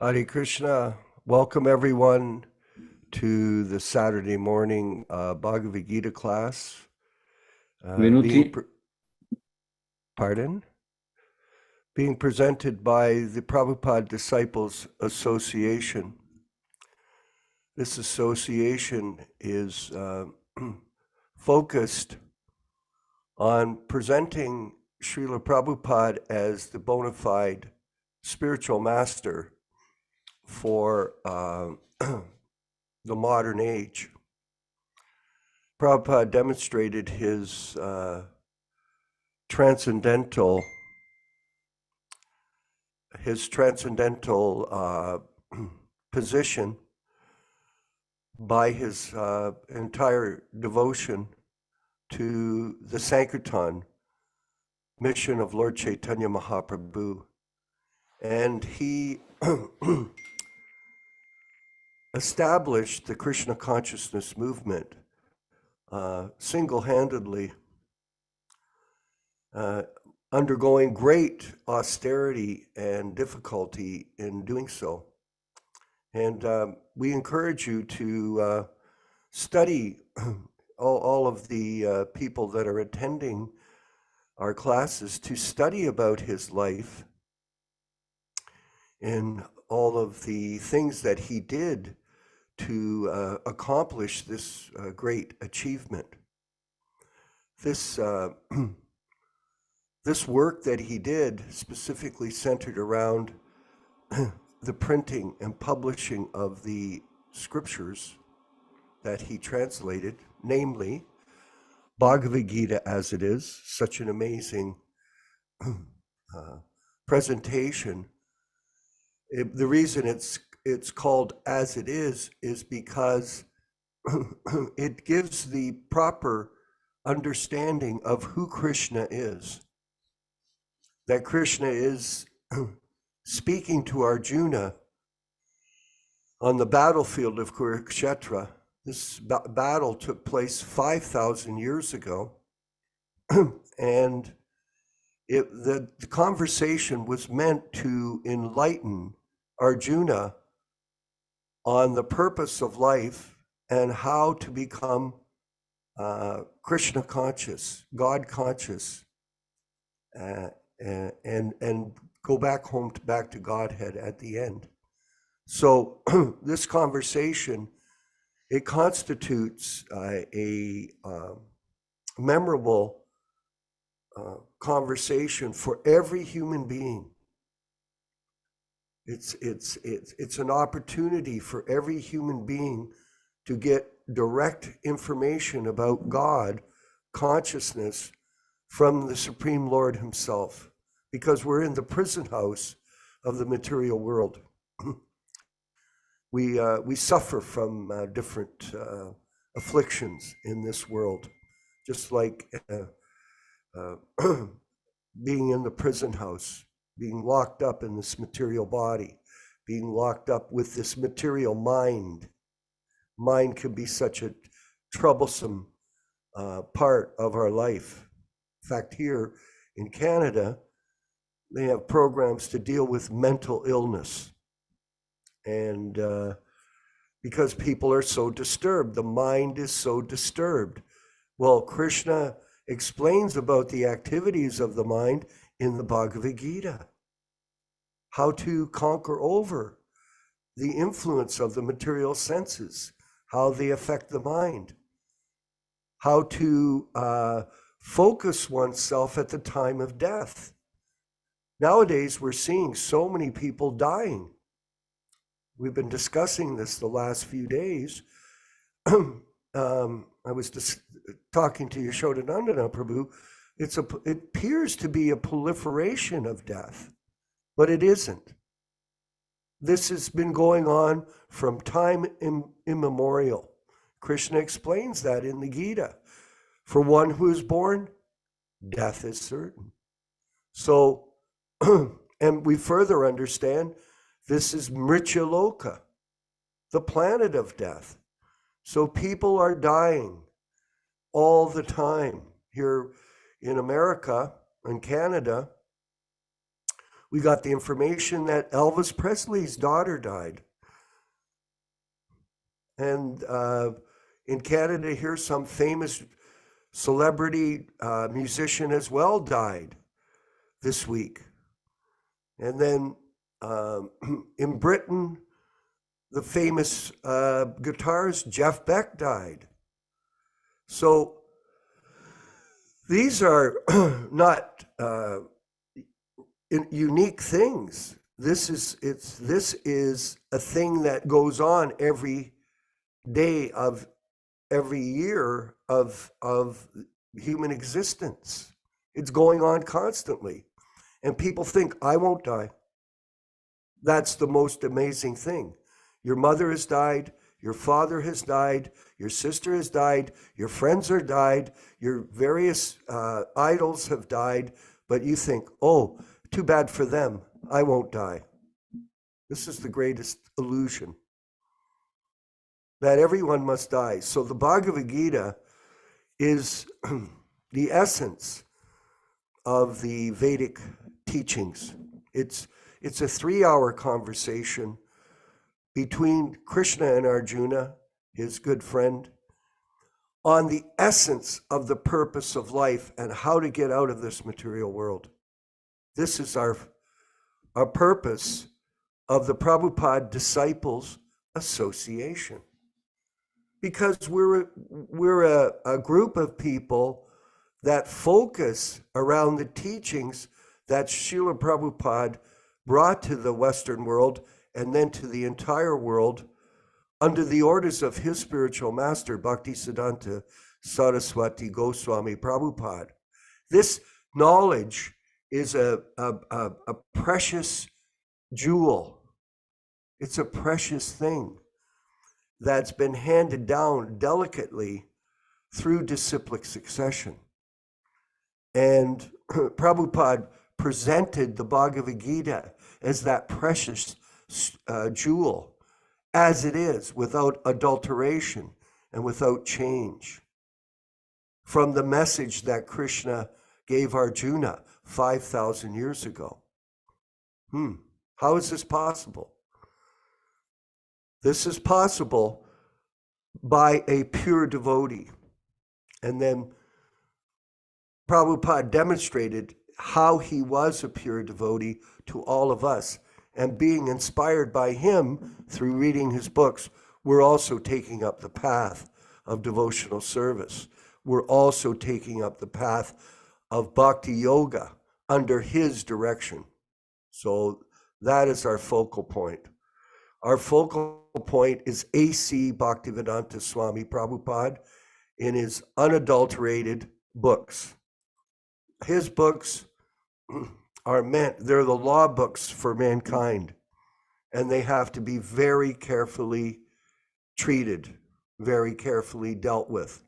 Hare Krishna. Welcome everyone to the Saturday morning Bhagavad-gītā class. Venuti. Being presented by the Prabhupada Disciples Association. This association is focused on presenting Srila Prabhupada as the bona fide spiritual master for the modern age. Prabhupada demonstrated his transcendental position by his entire devotion to the Sankirtan mission of Lord Chaitanya Mahaprabhu. And he established the Krishna Consciousness movement single-handedly, undergoing great austerity and difficulty in doing so. And we encourage you to study all of the people that are attending our classes to study about his life and all of the things that he did to accomplish this great achievement. This this work that he did specifically centered around the printing and publishing of the scriptures that he translated, namely Bhagavad-gītā As It Is, such an amazing presentation. The reason it's called As It Is because it gives the proper understanding of who Krishna is. That Krishna is speaking to Arjuna on the battlefield of Kurukshetra. This battle took place 5,000 years ago, and the conversation was meant to enlighten Arjuna on the purpose of life and how to become Krishna conscious, God conscious, and go back home, back to Godhead at the end. So this conversation, it constitutes a memorable conversation for every human being. It's an opportunity for every human being to get direct information about God consciousness from the Supreme Lord himself, because we're in the prison house of the material world. We suffer from different afflictions in this world, just like being in the prison house, being locked up in this material body, being locked up with this material mind. Mind can be such a troublesome part of our life. In fact, here in Canada, they have programs to deal with mental illness. And because people are so disturbed, the mind is so disturbed. Well, Krishna explains about the activities of the mind in the Bhagavad-gītā, how to conquer over the influence of the material senses, how they affect the mind, how to focus oneself at the time of death. Nowadays, we're seeing so many people dying. We've been discussing this the last few days. I was just talking to Yaśodā-nandana Prabhu. It appears to be a proliferation of death, but it isn't. This has been going on from time immemorial. Krishna explains that in the Gita. For one who is born, death is certain. So, and we further understand this is Mrityaloka, the planet of death. So people are dying all the time. Here in America and Canada, we got the information that Elvis Presley's daughter died. And in Canada here, some famous celebrity musician as well died this week. And then in Britain, the famous guitarist Jeff Beck died. So these are not unique things. This is a thing that goes on every day of every year of human existence. It's going on constantly. And people think, I won't die. That's the most amazing thing. Your mother has died, your father has died, your sister has died, your friends are died, your various idols have died, but you think, oh, too bad for them, I won't die. This is the greatest illusion, that everyone must die. So the Bhagavad-gītā is the essence of the Vedic teachings. It's a 3-hour conversation between Krishna and Arjuna, his good friend, on the essence of the purpose of life and how to get out of this material world. This is our purpose of the Prabhupada Disciples Association. Because we're a group of people that focus around the teachings that Srila Prabhupada brought to the Western world and then to the entire world under the orders of his spiritual master, Bhaktisiddhanta Saraswati Goswami Prabhupada. This knowledge is a precious jewel. It's a precious thing that's been handed down delicately through disciplic succession. And Prabhupada presented the Bhagavad-gītā as that precious jewel, as it is, without adulteration and without change. From the message that Krishna gave Arjuna 5,000 years ago. How is this possible? This is possible by a pure devotee. And then Prabhupada demonstrated how he was a pure devotee to all of us. And being inspired by him through reading his books, we're also taking up the path of devotional service. We're also taking up the path of bhakti yoga under his direction. So that is our focal point. Our focal point is A.C. Bhaktivedanta Swami Prabhupāda in his unadulterated books. His books they're the law books for mankind, and they have to be very carefully treated, very carefully dealt with.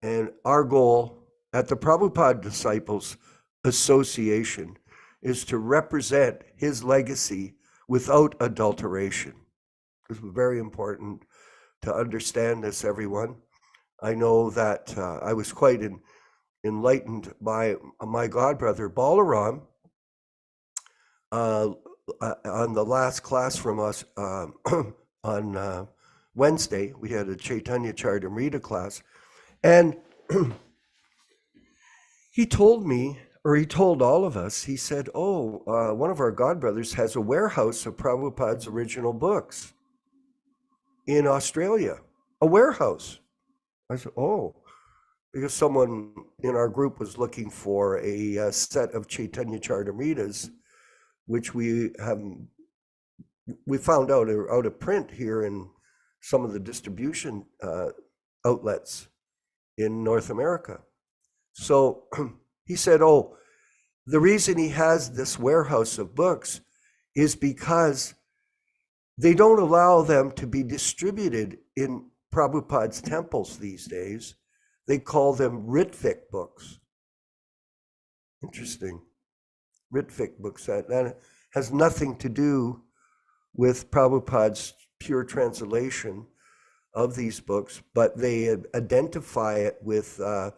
And our goal at the Prabhupada Disciples Association is to represent his legacy without adulteration. It's very important to understand this, everyone. I know that I was quite enlightened by my godbrother Balaram on the last class from us on Wednesday. We had a Chaitanya Charitamrita class, and he told me, or he told all of us, he said, one of our godbrothers has a warehouse of Prabhupada's original books in Australia, a warehouse. I said, because someone in our group was looking for a set of Chaitanya Charitamritas, which we found out are out of print here in some of the distribution outlets in North America. So he said, the reason he has this warehouse of books is because they don't allow them to be distributed in Prabhupada's temples these days. They call them Ritvik books. Interesting. Ritvik books. That has nothing to do with Prabhupada's pure translation of these books, but they identify it with a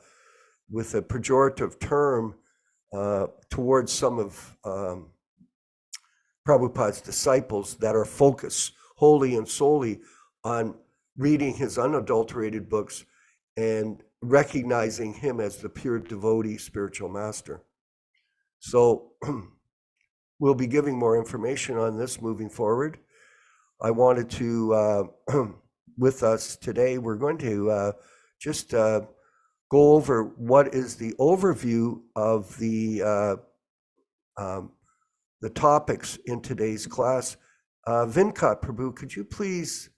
pejorative term towards some of Prabhupada's disciples that are focused wholly and solely on reading his unadulterated books and recognizing him as the pure devotee spiritual master. So we'll be giving more information on this moving forward. I wanted to, with us today, we're going to just go over what is the overview of the topics in today's class. Vinkat Prabhu, could you please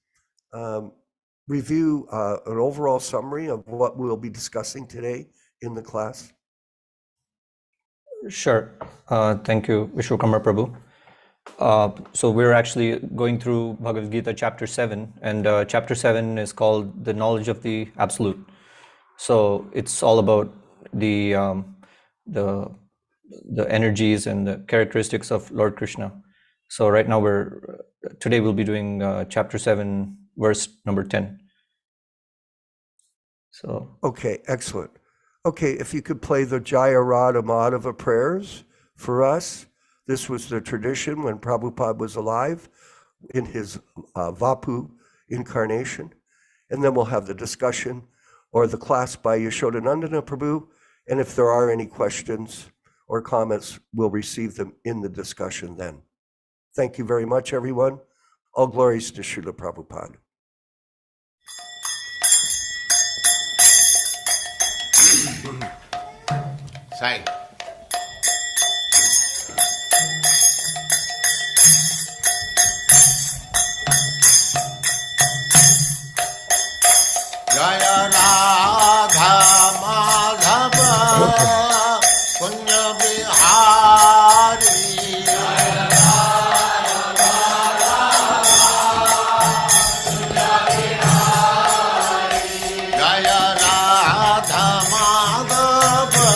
review an overall summary of what we'll be discussing today in the class? Sure. Thank you, Vishwakarma Prabhu. So we're actually going through Bhagavad-gītā chapter 7, and chapter 7 is called The Knowledge of the Absolute. So it's all about the energies and the characteristics of Lord Krishna. So right now today we'll be doing chapter 7, verse number 10. So okay, excellent. Okay, if you could play the Jaya Radha Madhava prayers for us. This was the tradition when Prabhupada was alive in his Vapu incarnation. And then we'll have the discussion or the class by Yaśodā-nandana Prabhu. And if there are any questions or comments, we'll receive them in the discussion then. Thank you very much, everyone. All glories to Srila Prabhupada. Sai. Jaya Radha Madhava Punya Bihari. Jaya Radha Madhava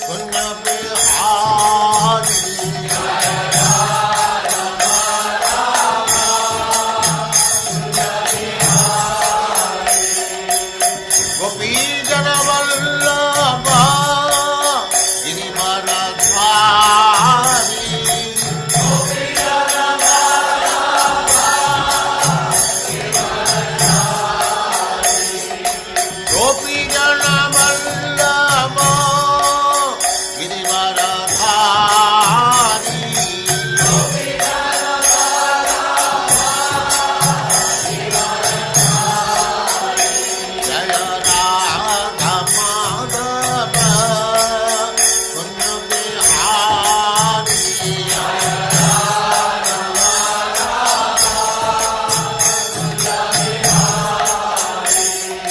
Punya Bihari. Gopi Jana Vallabha Girivaradhari. Gopi Jana Vallabha Girivaradhari. Jaya Radha Madhava Punya Bihari.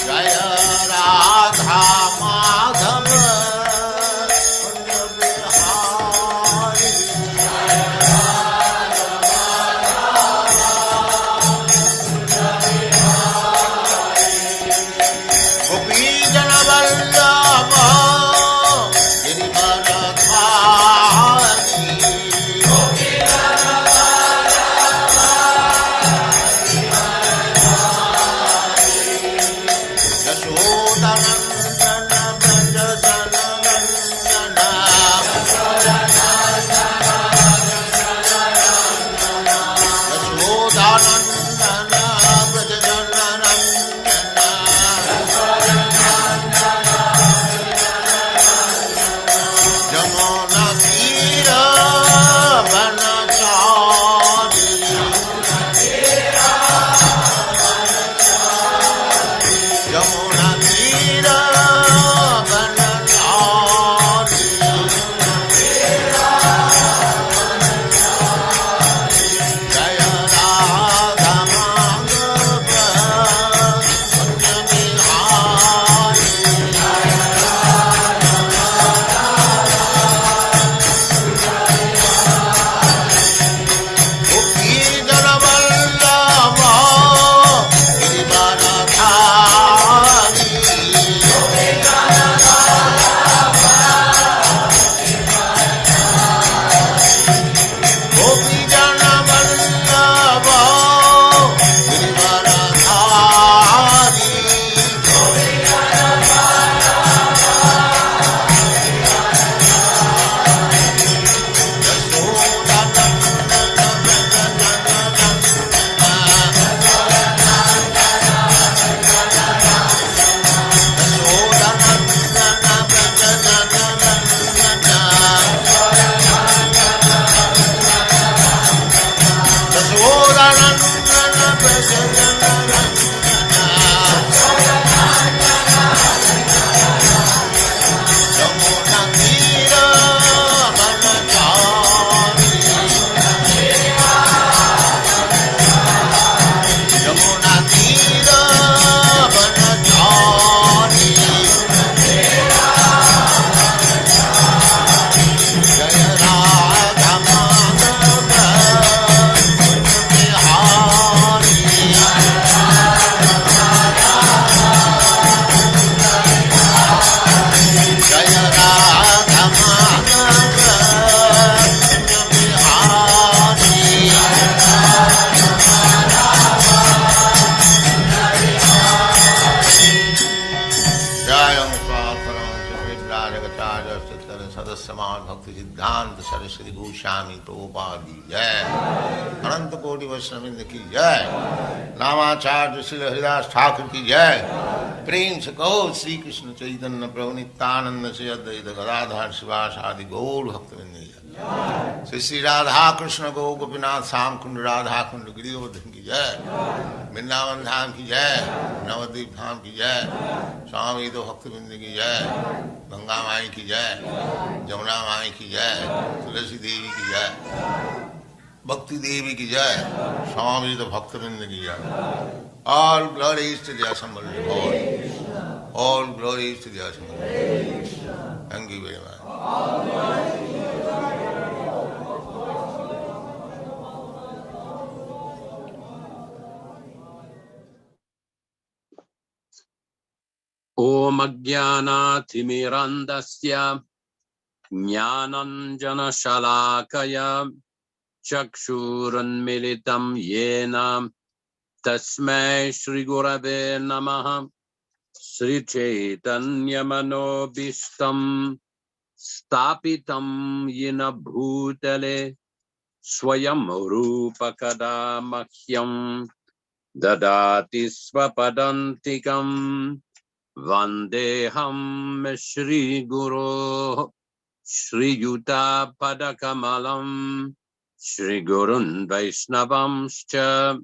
Jaya Radha Madhava Punya Bihari. Gopi Jana Vallabha Girivaradhari. Yaśodā-nandana Dāsa. Yaśodā-nandana Jamuna Tira Vanachari. Jamuna Tira Vanachari. Jaya Radha Bhaktivedanta Swami Prabhupāda ki jai. Ananta Koti Vaishnavrinda ki jai. Namacharya Srila Haridas Thakur ki jai. Prem se kaho Sri Krishna Chaitanya Prabhu Nityananda Sri Advaita Gadadhar Sivasadi Gaur Bhaktivedanta ki jai. Sri Radha Krishna Go Gopinath Sam Kund Radha Kund Giridham ki jai. Vrindavan Dham ki jai. Navadvip Dham ki jai. Swami Bhaktivedanta ki jai. Ganga Mai ki jai. Jamuna Mai ki jai. Tulasi Devi ki jai. Bhakti Devi ki jai. Swami Bhaktivedanta ki jai. All glories to the Assembly Lord. All glories to the Assembly. Thank you very much. Om Ajnanathimmirandasya Jnananjana Shalakaya Chakshuranmilitam Yena Tasmai Shri Gurave Namaha Sri Chaitanya Manobishtam Stapitam Yena Bhutale Swayam Rupa Kadamahyam Dadati Swapadantikam Vandeham Shri Guru Shri Yuta Padakamalam Shri Gurun Vaishnavamscha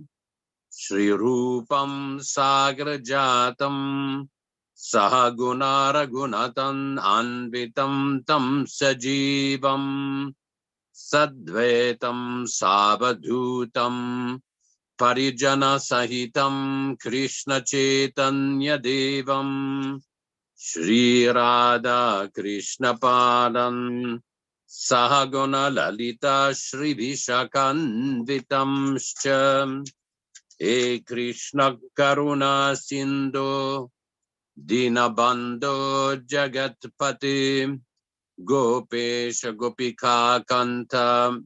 Shri Rupam Sagrajatam Sahaguna Raghunatan Anvitam Tam Sajivam Sadvetam Savadhutam Parijana Sahitam Krishna Chaitanya Devam Shri Radha Krishna Padan Sahaguna Lalita Shri Vishakanvitam Shcha E Krishna Karuna Sindhu Dinabandho Jagatpati Gopesha Gopika Kanta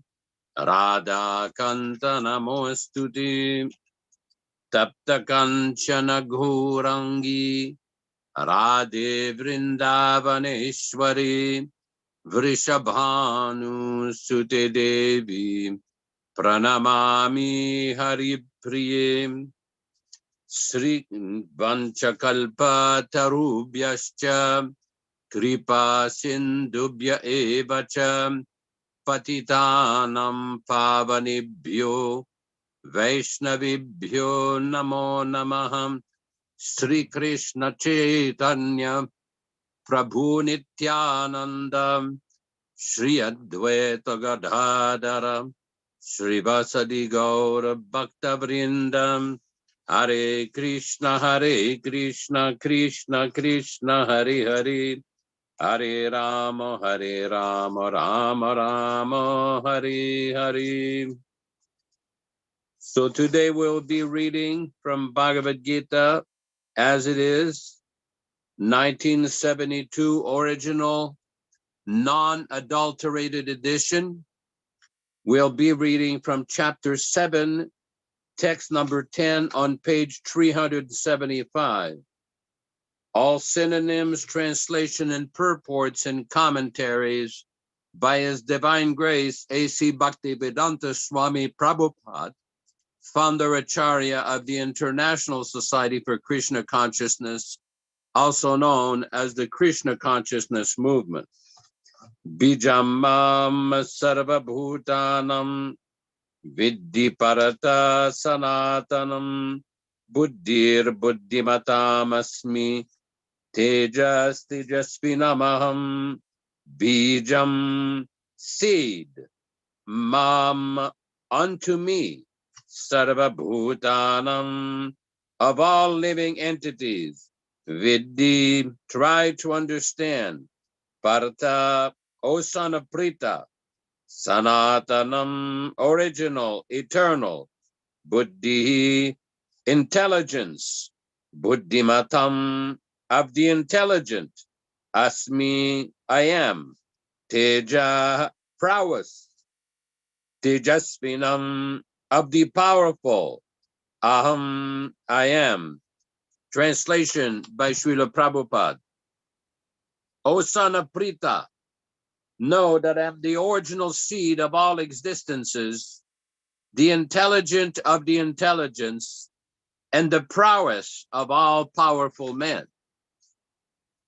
Radha Kanta Namostuti Tapta Kanchana Ghurangi Radhe Vrindavaneshwari Vrishabhanu Sute Devi Pranamami Hari Priye Sri Vanchakalpa Tarubhyascha Kripa Sindubhya Evacha Patitanam Pavanibhyo Vaishnavibhyo Namo Namah Sri Krishna Chaitanya Prabhu Nityananda Shri Advaita Gadadhara Shri Vasadi Gaura Bhakta Vrindam Hare Krishna Krishna Krishna Hare Hare Hare Rama Rama Rama Hare Hare. So today we'll be reading from Bhagavad-gītā As It Is, 1972 original, non-adulterated edition. We'll be reading from chapter 7, text number 10 on page 375. All synonyms, translation, and purports and commentaries by His Divine Grace A.C. Bhaktivedanta Swami Prabhupāda, Founder-Ācārya of the International Society for Krishna Consciousness, also known as the Krishna Consciousness Movement. Bijamam sarva bhutanam Vidhi parata sanatanam buddhir buddhimatam asmi tejas tejasvinamaham bijam seed mam unto me sarva bhutanam of all living entities. Vidhi, try to understand. Parta, O son of Prita. Sanatanam, original, eternal. Buddhi, intelligence. Buddhimatam, of the intelligent. Asmi, I am. Teja, prowess. Tejasvinam, of the powerful. Aham, I am. Translation by Srila Prabhupada. O son of Prita, know that I am the original seed of all existences, the intelligent of the intelligence, and the prowess of all powerful men.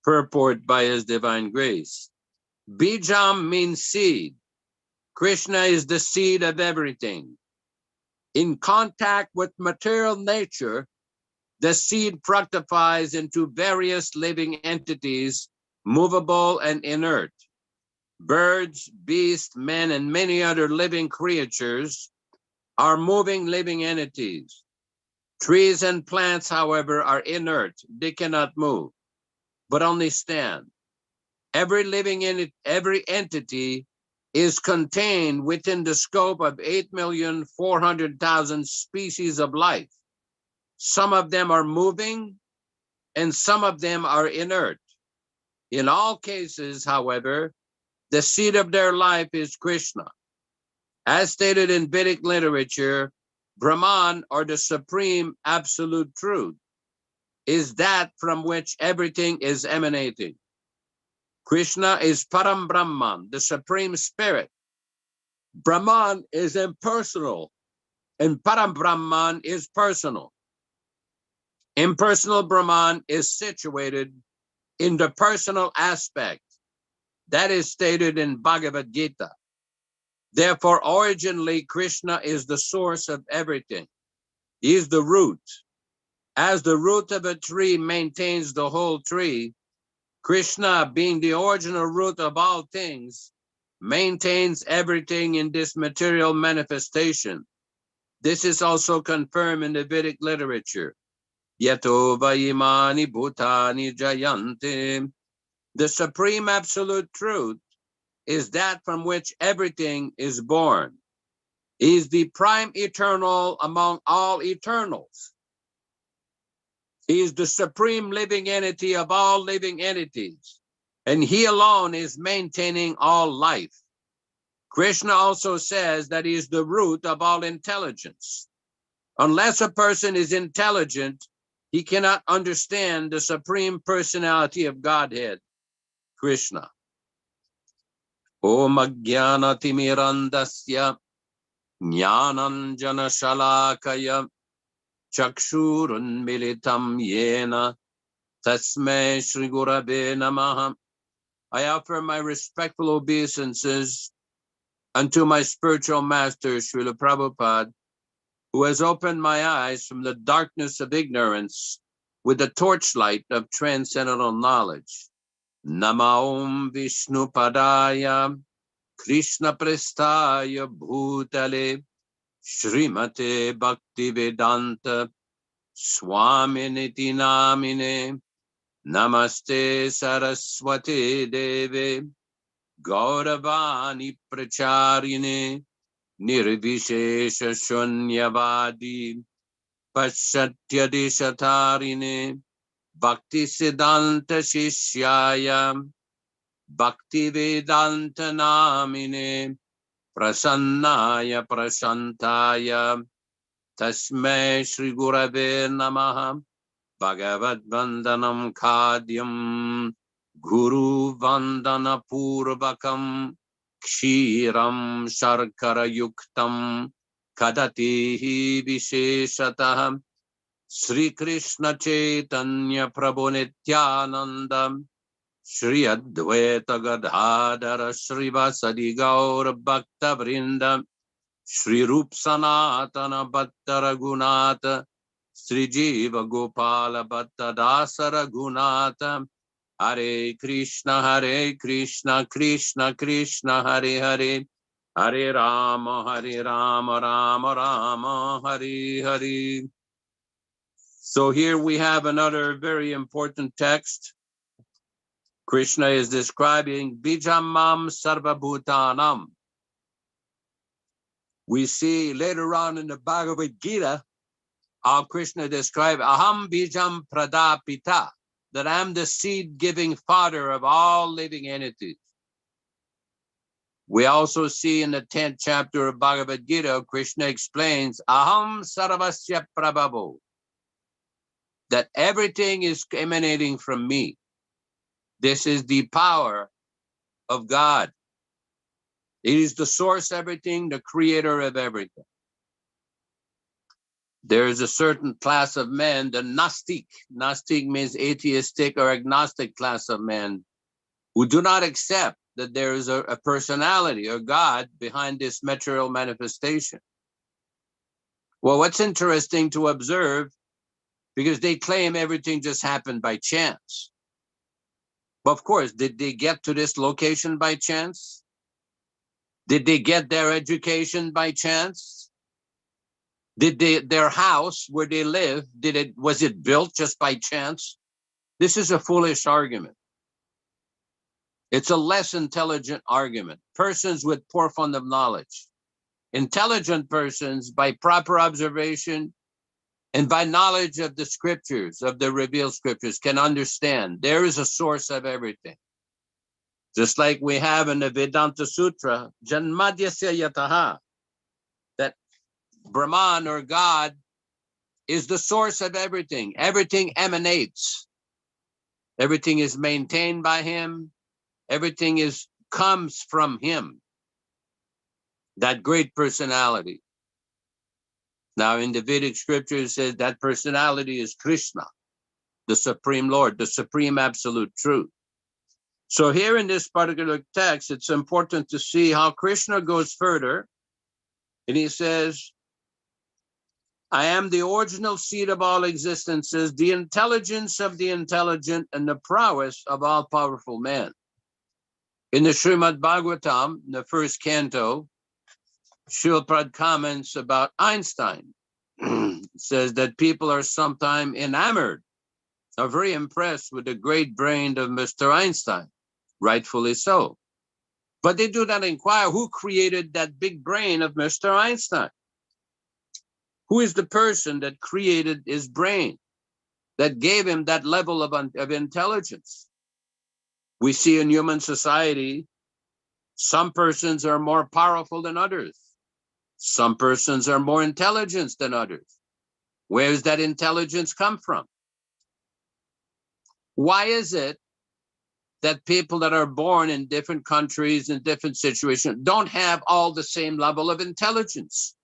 Purport by His Divine Grace. Bijam means seed. Krishna is the seed of everything. In contact with material nature, the seed fructifies into various living entities, movable and inert. Birds, beasts, men, and many other living creatures are moving living entities. Trees and plants, however, are inert. They cannot move, but only stand. Every entity is contained within the scope of 8,400,000 species of life. Some of them are moving, and some of them are inert. In all cases, however, the seed of their life is Krishna. As stated in Vedic literature, Brahman, or the supreme absolute truth, is that from which everything is emanating. Krishna is Param Brahman, the supreme spirit. Brahman is impersonal, and Param Brahman is personal. Impersonal Brahman is situated in the personal aspect. That is stated in Bhagavad-gītā. Therefore, originally, Krishna is the source of everything. He is the root. As the root of a tree maintains the whole tree, Krishna, being the original root of all things, maintains everything in this material manifestation. This is also confirmed in the Vedic literature. Yato vayimani bhutani jayanti. The supreme absolute truth is that from which everything is born. He is the prime eternal among all eternals. He is the supreme living entity of all living entities, and he alone is maintaining all life. Krishna also says that he is the root of all intelligence. Unless a person is intelligent, he cannot understand the supreme personality of Godhead, Krishna. Om Ajnana Timirandasya Jnananjana Shalakaya Chakshurun Militam Yena Tasmai Shri Gurave Namaha. I offer my respectful obeisances unto my spiritual master, Srila Prabhupada, who has opened my eyes from the darkness of ignorance with the torchlight of transcendental knowledge. Nama Om Vishnu Padaya Krishna Prestaya Bhutale Srimate Bhaktivedanta Swami Niti Namine Namaste Saraswati Deve Gauravani Pracharine Nirvishesha Shunyavadi Pashatyadishatarine Bhakti Siddhanta Shishyaya Bhaktivedanta Namine Prasannaya Prashantaya Tasmai Shri Gurave Namaha. Bhagavad Vandanam Khadyam Guru Vandana Purvakam Kshiram Sharkara Yuktam Kadatihi Visheshatah Sri Krishna Chaitanya Prabhu Nityananda Shri Advaita Gadadhara Srivasadi Gaur Bhakta Vrinda Shri Rup Sanatana Bhatta Raghunata, Sri Jiva Gopala Bhatta Dasa Raghunata, Hare Krishna, Krishna Krishna, Hare Hare, Hare Rama, Rama Rama, Hare Hare. So here we have another very important text. Krishna is describing Bijamam Sarvabhutanam. We see later on in the Bhagavad-gītā how Krishna described Aham Bijam Pradapita, that I'm the seed-giving father of all living entities. We also see in the 10th chapter of Bhagavad-gītā, Krishna explains Aham Sarvasya Prabhavo, that everything is emanating from me. This is the power of God. It is the source of everything, the creator of everything. There is a certain class of men, the Gnostic. Gnostic means atheistic or agnostic class of men who do not accept that there is a personality or God behind this material manifestation. Well, what's interesting to observe, because they claim everything just happened by chance. But of course, did they get to this location by chance? Did they get their education by chance? Did their house where they live, was it built just by chance? This is a foolish argument. It's a less intelligent argument. Persons with poor fund of knowledge. Intelligent persons, by proper observation and by knowledge of the scriptures, of the revealed scriptures, can understand there is a source of everything. Just like we have in the Vedanta Sutra, Janmadyasya Yataha, that Brahman or God is the source of everything. Everything emanates. Everything is maintained by him. Everything comes from him. That great personality. Now in the Vedic scripture it says that personality is Krishna, the Supreme Lord, the Supreme Absolute Truth. So here in this particular text, it's important to see how Krishna goes further. And he says, I am the original seed of all existences, the intelligence of the intelligent, and the prowess of all powerful men. In the Srimad Bhagavatam, the first canto, Srila Prabhupada comments about Einstein. It says that people are sometimes enamored, are very impressed with the great brain of Mr. Einstein, rightfully so. But they do not inquire who created that big brain of Mr. Einstein. Who is the person that created his brain, that gave him that level of intelligence? We see in human society, some persons are more powerful than others. Some persons are more intelligent than others. Where does that intelligence come from? Why is it that people that are born in different countries, in different situations, don't have all the same level of intelligence?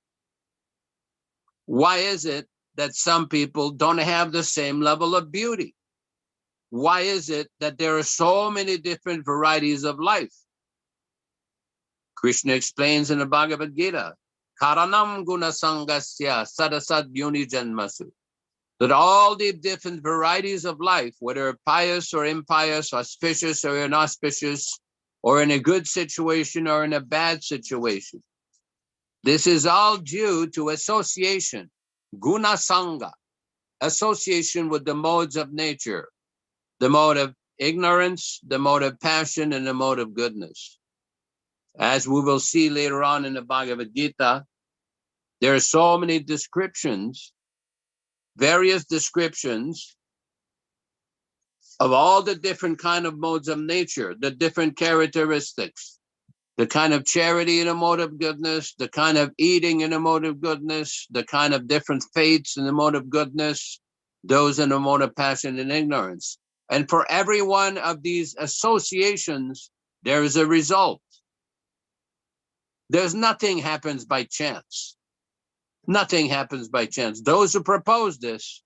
Why is it that some people don't have the same level of beauty? Why is it that there are so many different varieties of life? Krishna explains in the Bhagavad-gītā, Karanam guna sangasya sadasad yuni janmasu, that all the different varieties of life, whether pious or impious, auspicious or inauspicious, or in a good situation or in a bad situation, this is all due to association, guna sangha, association with the modes of nature, the mode of ignorance, the mode of passion, and the mode of goodness. As we will see later on in the Bhagavad-gītā, there are so many descriptions, various descriptions of all the different kind of modes of nature, the different characteristics, the kind of charity in a mode of goodness, the kind of eating in a mode of goodness, the kind of different faiths in the mode of goodness, those in a mode of passion and ignorance. And for every one of these associations, there is a result. There's nothing happens by chance. Nothing happens by chance. Those who propose this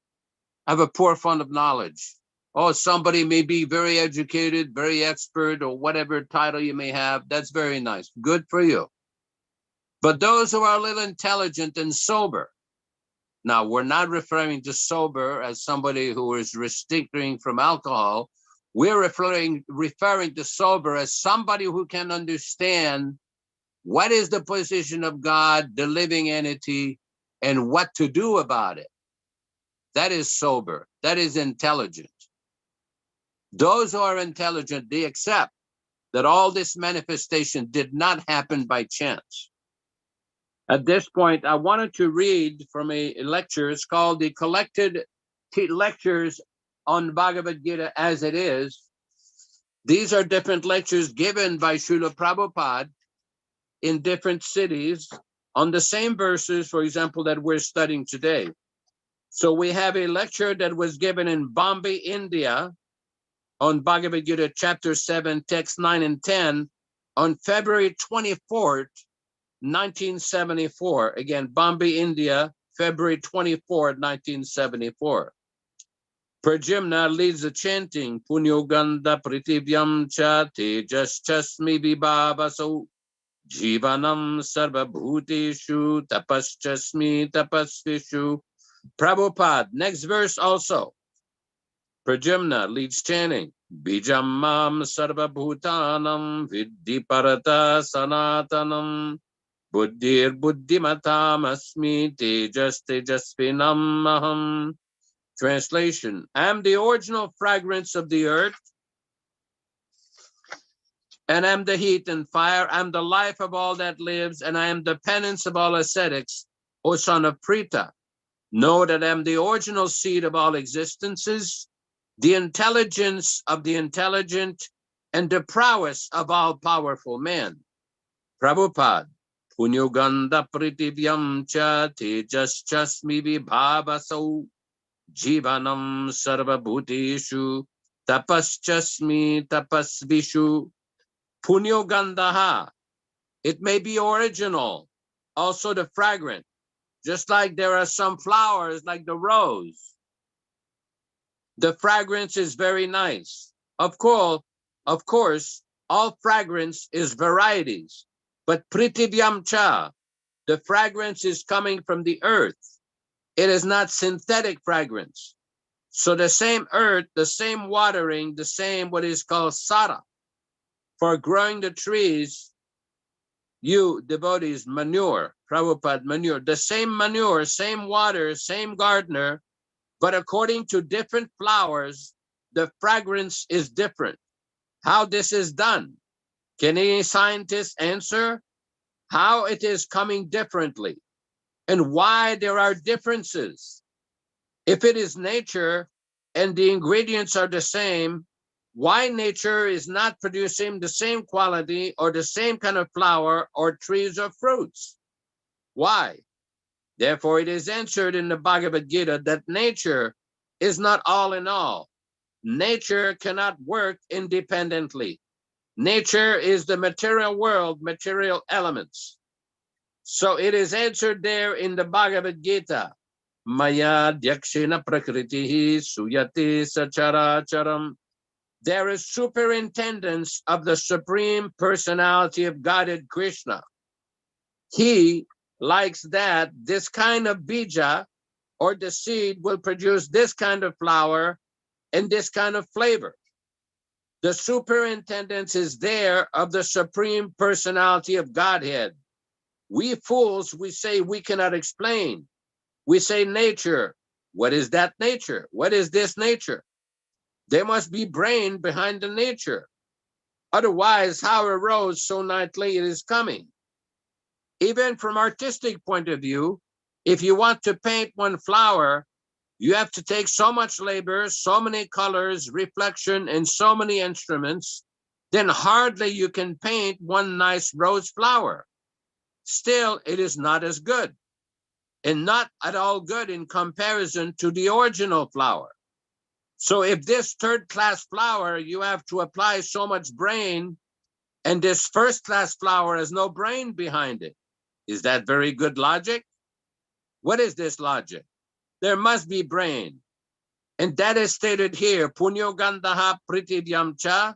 have a poor fund of knowledge. Oh, somebody may be very educated, very expert, or whatever title you may have. That's very nice. Good for you. But those who are a little intelligent and sober, now we're not referring to sober as somebody who is restricting from alcohol. We're referring to sober as somebody who can understand what is the position of God, the living entity, and what to do about it. That is sober. That is intelligent. Those who are intelligent, they accept that all this manifestation did not happen by chance. At this point, I wanted to read from a lecture. It's called the Collected Lectures on Bhagavad-gītā As It Is. These are different lectures given by Srila Prabhupada in different cities on the same verses, for example, that we're studying today. So we have a lecture that was given in Bombay, India, on Bhagavad-gītā chapter 7, text 9 and 10, on February 24th, 1974. Again, Bombay, India, February 24th, 1974. Prajimna leads the chanting, Punyoganda Pritivyam cha tejaschasmi vibhavaso jivanam sarva bhuteshu tapaschasmi tapasvishu. Prabhupada, next verse also. Prajimna leads chanting, Bijam mam sarva bhutanam vidhi parata sanatanam buddhir buddhimatam asmi tejas tejasvinam aham. Translation, I am the original fragrance of the earth, and I am the heat and fire. I am the life of all that lives, and I am the penance of all ascetics, O son of Prita. Know that I am the original seed of all existences, the intelligence of the intelligent, and the prowess of all powerful men. Prabhupada, Punyoganda Pritivyam cha tejaschasmi vibhavaso jivanam sarva bhuteshu tapaschasmi tapasvishu. Punyogandaha, it may be original, also the fragrant, just like there are some flowers like the rose. The fragrance is very nice. Of course, all fragrance is varieties, but pritivyam cha, the fragrance is coming from the earth. It is not synthetic fragrance. So the same earth, the same watering, the same what is called sara, for growing the trees, you devotees manure, Prabhupada manure, the same manure, same water, same gardener, but according to different flowers, the fragrance is different. How this is done? Can any scientist answer how it is coming differently and why there are differences? If it is nature and the ingredients are the same, why nature is not producing the same quality or the same kind of flower or trees or fruits? Why? Therefore, it is answered in the Bhagavad-gītā that nature is not all in all. Nature cannot work independently. Nature is the material world, material elements. So it is answered there in the Bhagavad-gītā. Maya dyakshena prakritihi suyate sacharacharam. There is superintendence of the Supreme Personality of Godhead Krishna. He likes that this kind of bija or the seed will produce this kind of flower and this kind of flavor. The superintendence is there of the Supreme Personality of Godhead. We fools, we say we cannot explain. We say nature. What is that nature? What is this nature? There must be brain behind the nature. Otherwise, how a rose so nightly it is coming. Even from artistic point of view, if you want to paint one flower, you have to take so much labor, so many colors, reflection, and so many instruments, then hardly you can paint one nice rose flower. Still, it is not as good, and not at all good in comparison to the original flower. So if this third-class flower, you have to apply so much brain, and this first-class flower has no brain behind it. Is that very good logic? What is this logic? There must be brain. And that is stated here, Punyogandaha pritivyam cha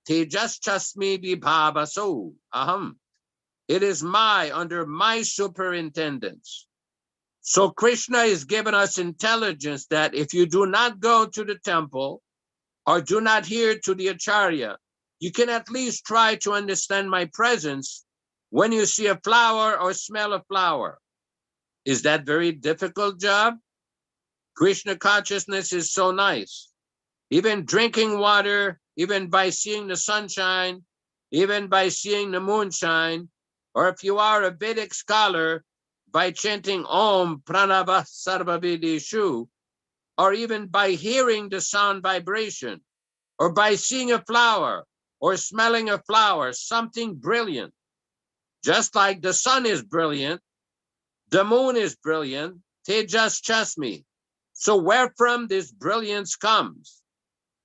tejaschasmi vibhavaso aham. It is under my superintendence. So Krishna is giving us intelligence that if you do not go to the temple or do not hear to the Acharya, you can at least try to understand my presence when you see a flower or smell a flower. Is that very difficult job? Krishna consciousness is so nice. Even drinking water, even by seeing the sunshine, even by seeing the moonshine, or if you are a Vedic scholar, by chanting Om Pranava Sarvavidishu, or even by hearing the sound vibration, or by seeing a flower, or smelling a flower, something brilliant. Just like the sun is brilliant, the moon is brilliant, Tejas Chasmi. So where from this brilliance comes?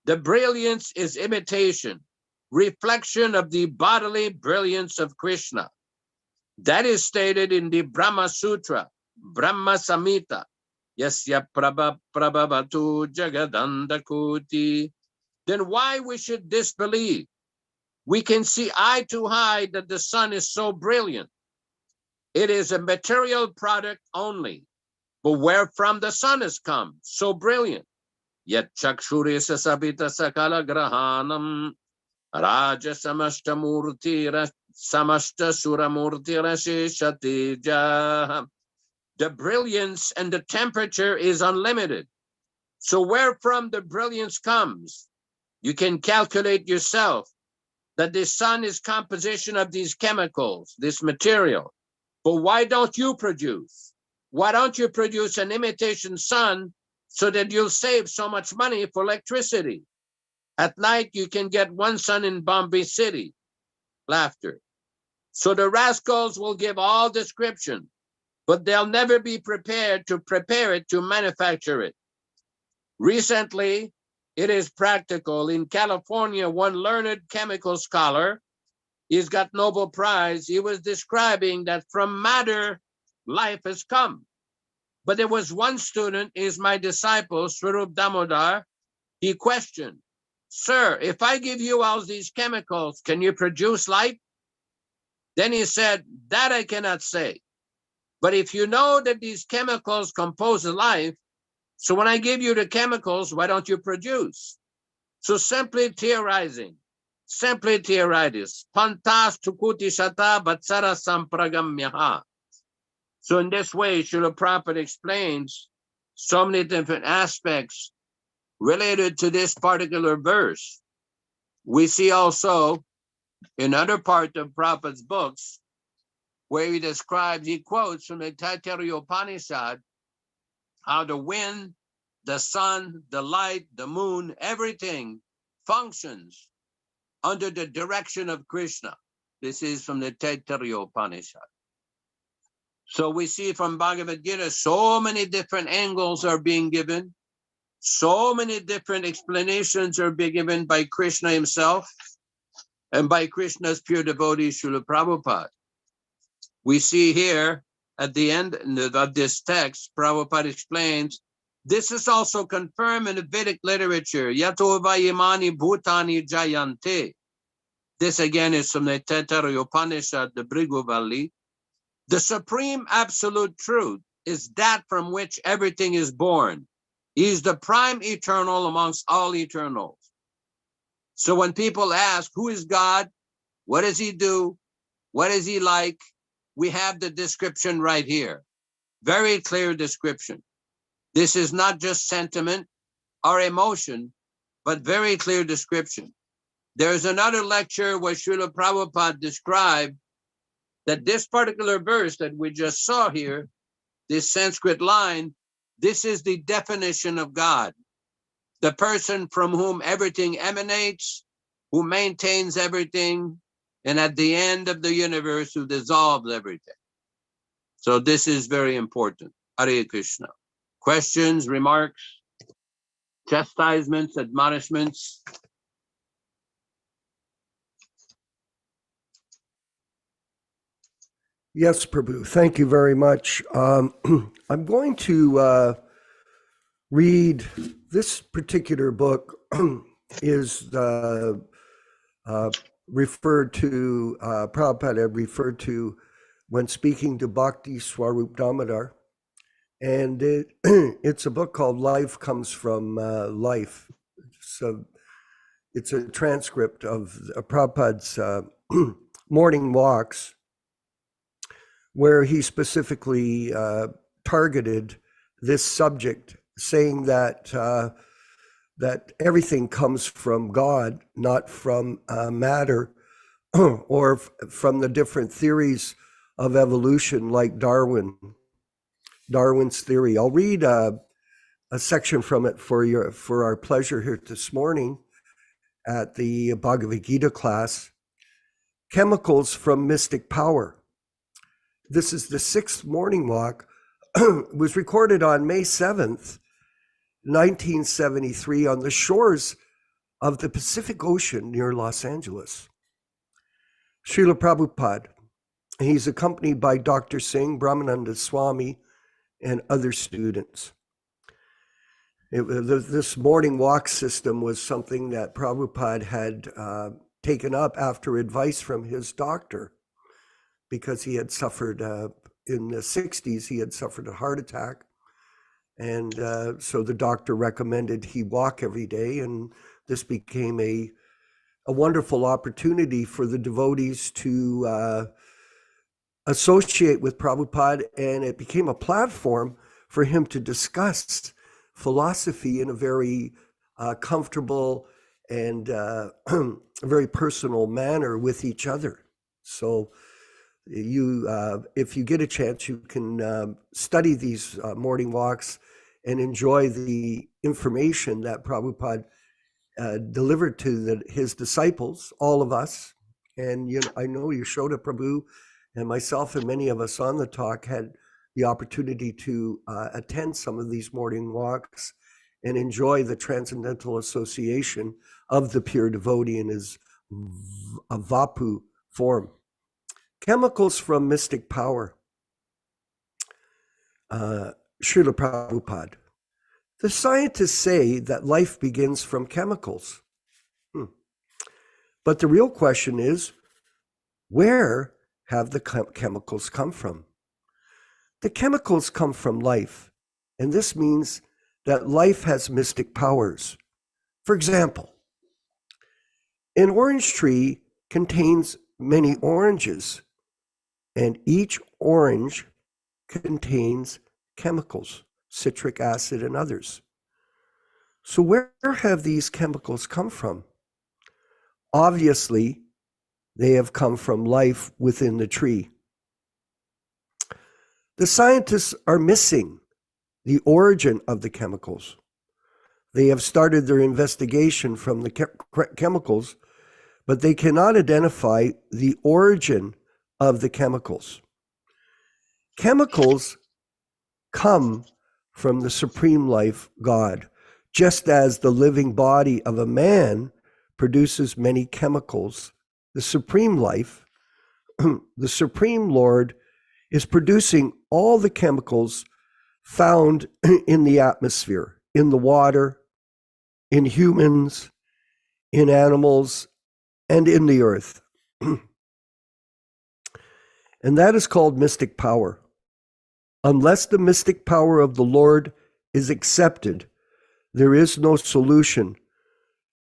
The brilliance is imitation, reflection of the bodily brilliance of Krishna. That is stated in the Brahma Sutra, Brahma Samhita. Yasya prabhavatu jagadandakuti. Then why we should disbelieve? We can see eye to eye that the sun is so brilliant. It is a material product only, but where from the sun has come, so brilliant. Yet chakshuri sasabita sakala grahanam raja samashta murti samashta suramurti rasheshatija. The brilliance and the temperature is unlimited. So where from the brilliance comes, you can calculate yourself that the sun is composition of these chemicals, this material. But why don't you produce? Why don't you produce an imitation sun so that you'll save so much money for electricity? At night, you can get one sun in Bombay City. Laughter. So the rascals will give all description, but they'll never be prepared to prepare it, to manufacture it. Recently, it is practical. In California, one learned chemical scholar, he's got Nobel Prize, he was describing that from matter, life has come. But there was one student, is my disciple, Swarup Damodar, he questioned, "Sir, if I give you all these chemicals, can you produce life?" Then he said, "That I cannot say. But if you know that these chemicals compose a life, so when I give you the chemicals, why don't you produce?" So simply theorizing, pantas tukuti shata batsara sampragamyaha. So in this way, Srila Prabhupada explains so many different aspects related to this particular verse. We see also in other part of Prabhupada's books where he describes, he quotes from the Taittiriya Upanishad, how the wind, the sun, the light, the moon, everything functions under the direction of Krishna. This is from the Taittiriya Upanishad. So we see from Bhagavad-gītā, so many different angles are being given. So many different explanations are being given by Krishna himself and by Krishna's pure devotee, Srila Prabhupada. We see here at the end of this text, Prabhupada explains, this is also confirmed in the Vedic literature. Yato vayimani bhutani jayante. This again is from the Taittiriya Upanishad, the Bhrigu. The supreme absolute truth is that from which everything is born. He is the prime eternal amongst all eternals. So when people ask, who is God? What does he do? What is he like? We have the description right here. Very clear description. This is not just sentiment or emotion, but very clear description. There's another lecture where Srila Prabhupada described that this particular verse that we just saw here, this Sanskrit line, this is the definition of God. The person from whom everything emanates, who maintains everything, and at the end of the universe, who dissolves everything. So this is very important. Hare Krishna. Questions, remarks, chastisements, admonishments? Yes, Prabhu. Thank you very much. I'm going to read this particular book is the referred to, Prabhupada referred to when speaking to Bhakti Swarup Damodar. And it's a book called Life Comes from Life. So it's a transcript of Prabhupada's morning walks, where he specifically targeted this subject, saying that that everything comes from God, not from matter, or from the different theories of evolution, like Darwin's theory. I'll read a section from it for our pleasure here this morning at the Bhagavad-gītā class. Chemicals from Mystic Power. This is the 6th morning walk. It was recorded on May 7th, 1973, on the shores of the Pacific Ocean near Los Angeles. Srila Prabhupada, he's accompanied by Dr. Singh, Brahmananda Swami, and other students. This morning walk system was something that Prabhupada had taken up after advice from his doctor, because he had suffered, in the 60s, he had suffered a heart attack. And so the doctor recommended he walk every day, and this became a wonderful opportunity for the devotees to associate with Prabhupada, and it became a platform for him to discuss philosophy in a very comfortable and very personal manner with each other. So you, if you get a chance, you can study these morning walks and enjoy the information that Prabhupada delivered to his disciples, all of us. And I know Yaśodā Prabhu and myself and many of us on the talk had the opportunity to attend some of these morning walks and enjoy the transcendental association of the pure devotee in his Vapu form. Chemicals from Mystic Power. Srila Prabhupada. The scientists say that life begins from chemicals. But the real question is, where have the chemicals come from? The chemicals come from life, and this means that life has mystic powers. For example, an orange tree contains many oranges, and each orange contains chemicals, citric acid and others. So where have these chemicals come from? Obviously, they have come from life within the tree. The scientists are missing the origin of the chemicals. They have started their investigation from the chemicals, but they cannot identify the origin of the chemicals. Chemicals come from the Supreme Life, God, just as the living body of a man produces many chemicals. The Supreme Life, the Supreme Lord, is producing all the chemicals found in the atmosphere, in the water, in humans, in animals, and in the earth. And that is called mystic power. Unless the mystic power of the Lord is accepted, there is no solution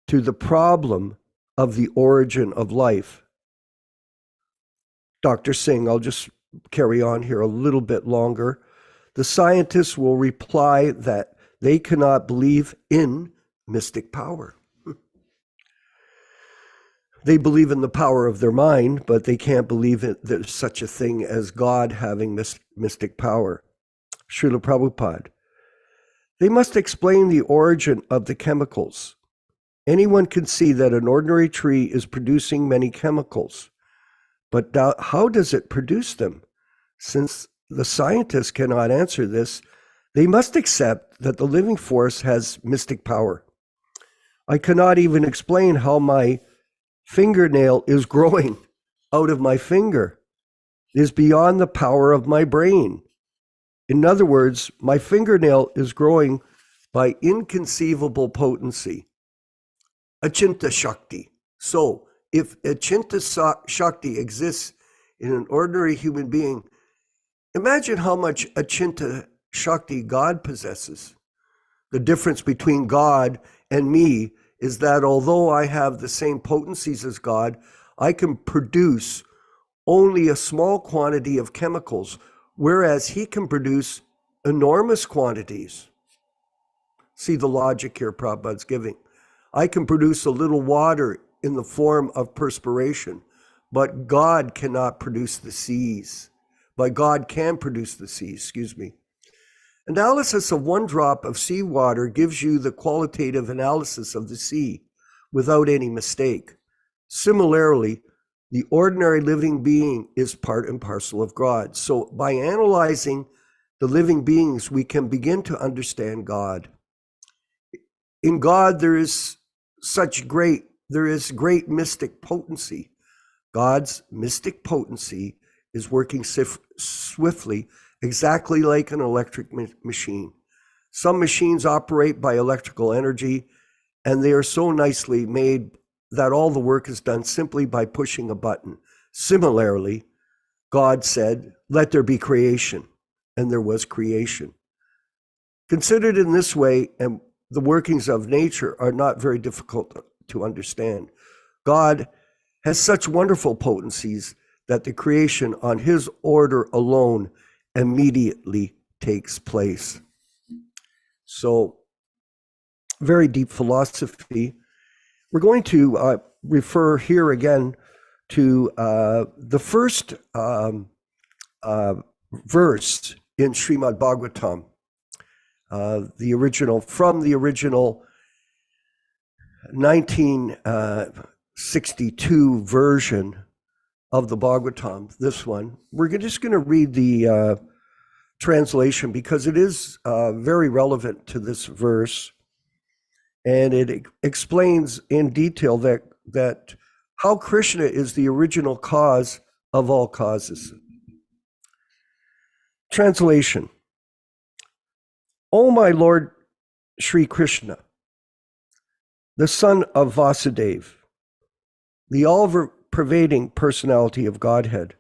to the problem of the origin of life. Dr. Singh, I'll just carry on here a little bit longer. The scientists will reply that they cannot believe in mystic power. They believe in the power of their mind, but they can't believe that there's such a thing as God having mystic power. Srila Prabhupada. They must explain the origin of the chemicals. Anyone can see that an ordinary tree is producing many chemicals, but how does it produce them? Since the scientists cannot answer this, they must accept that the living force has mystic power. I cannot even explain how my fingernail is growing out of my finger. It is beyond the power of my brain. In other words, my fingernail is growing by inconceivable potency. Achinta Shakti. So, if Achinta Shakti exists in an ordinary human being, imagine how much Achinta Shakti God possesses. The difference between God and me is that although I have the same potencies as God, I can produce only a small quantity of chemicals, whereas he can produce enormous quantities. See the logic here Prabhupada's giving. I can produce a little water in the form of perspiration, but God cannot produce the seas. But God can produce the seas, Analysis of one drop of seawater gives you the qualitative analysis of the sea without any mistake. Similarly, the ordinary living being is part and parcel of God. So by analyzing the living beings, we can begin to understand God. In God, there is great mystic potency. God's mystic potency is working swiftly, exactly like an electric machine. Some machines operate by electrical energy, and they are so nicely made that all the work is done simply by pushing a button. Similarly, God said, "Let there be creation," and there was creation. Considered in this way, and the workings of nature are not very difficult to understand. God has such wonderful potencies that the creation on his order alone immediately takes place. So, very deep philosophy. We're going to refer here again to the first verse in Srimad Bhagavatam, the original 1962 version of the Bhagavatam, this one. We're just going to read the translation because it is very relevant to this verse, and it explains in detail that how Krishna is the original cause of all causes. Translation. O my Lord Sri Krishna, the son of Vasudeva, the all-pervading personality of Godhead,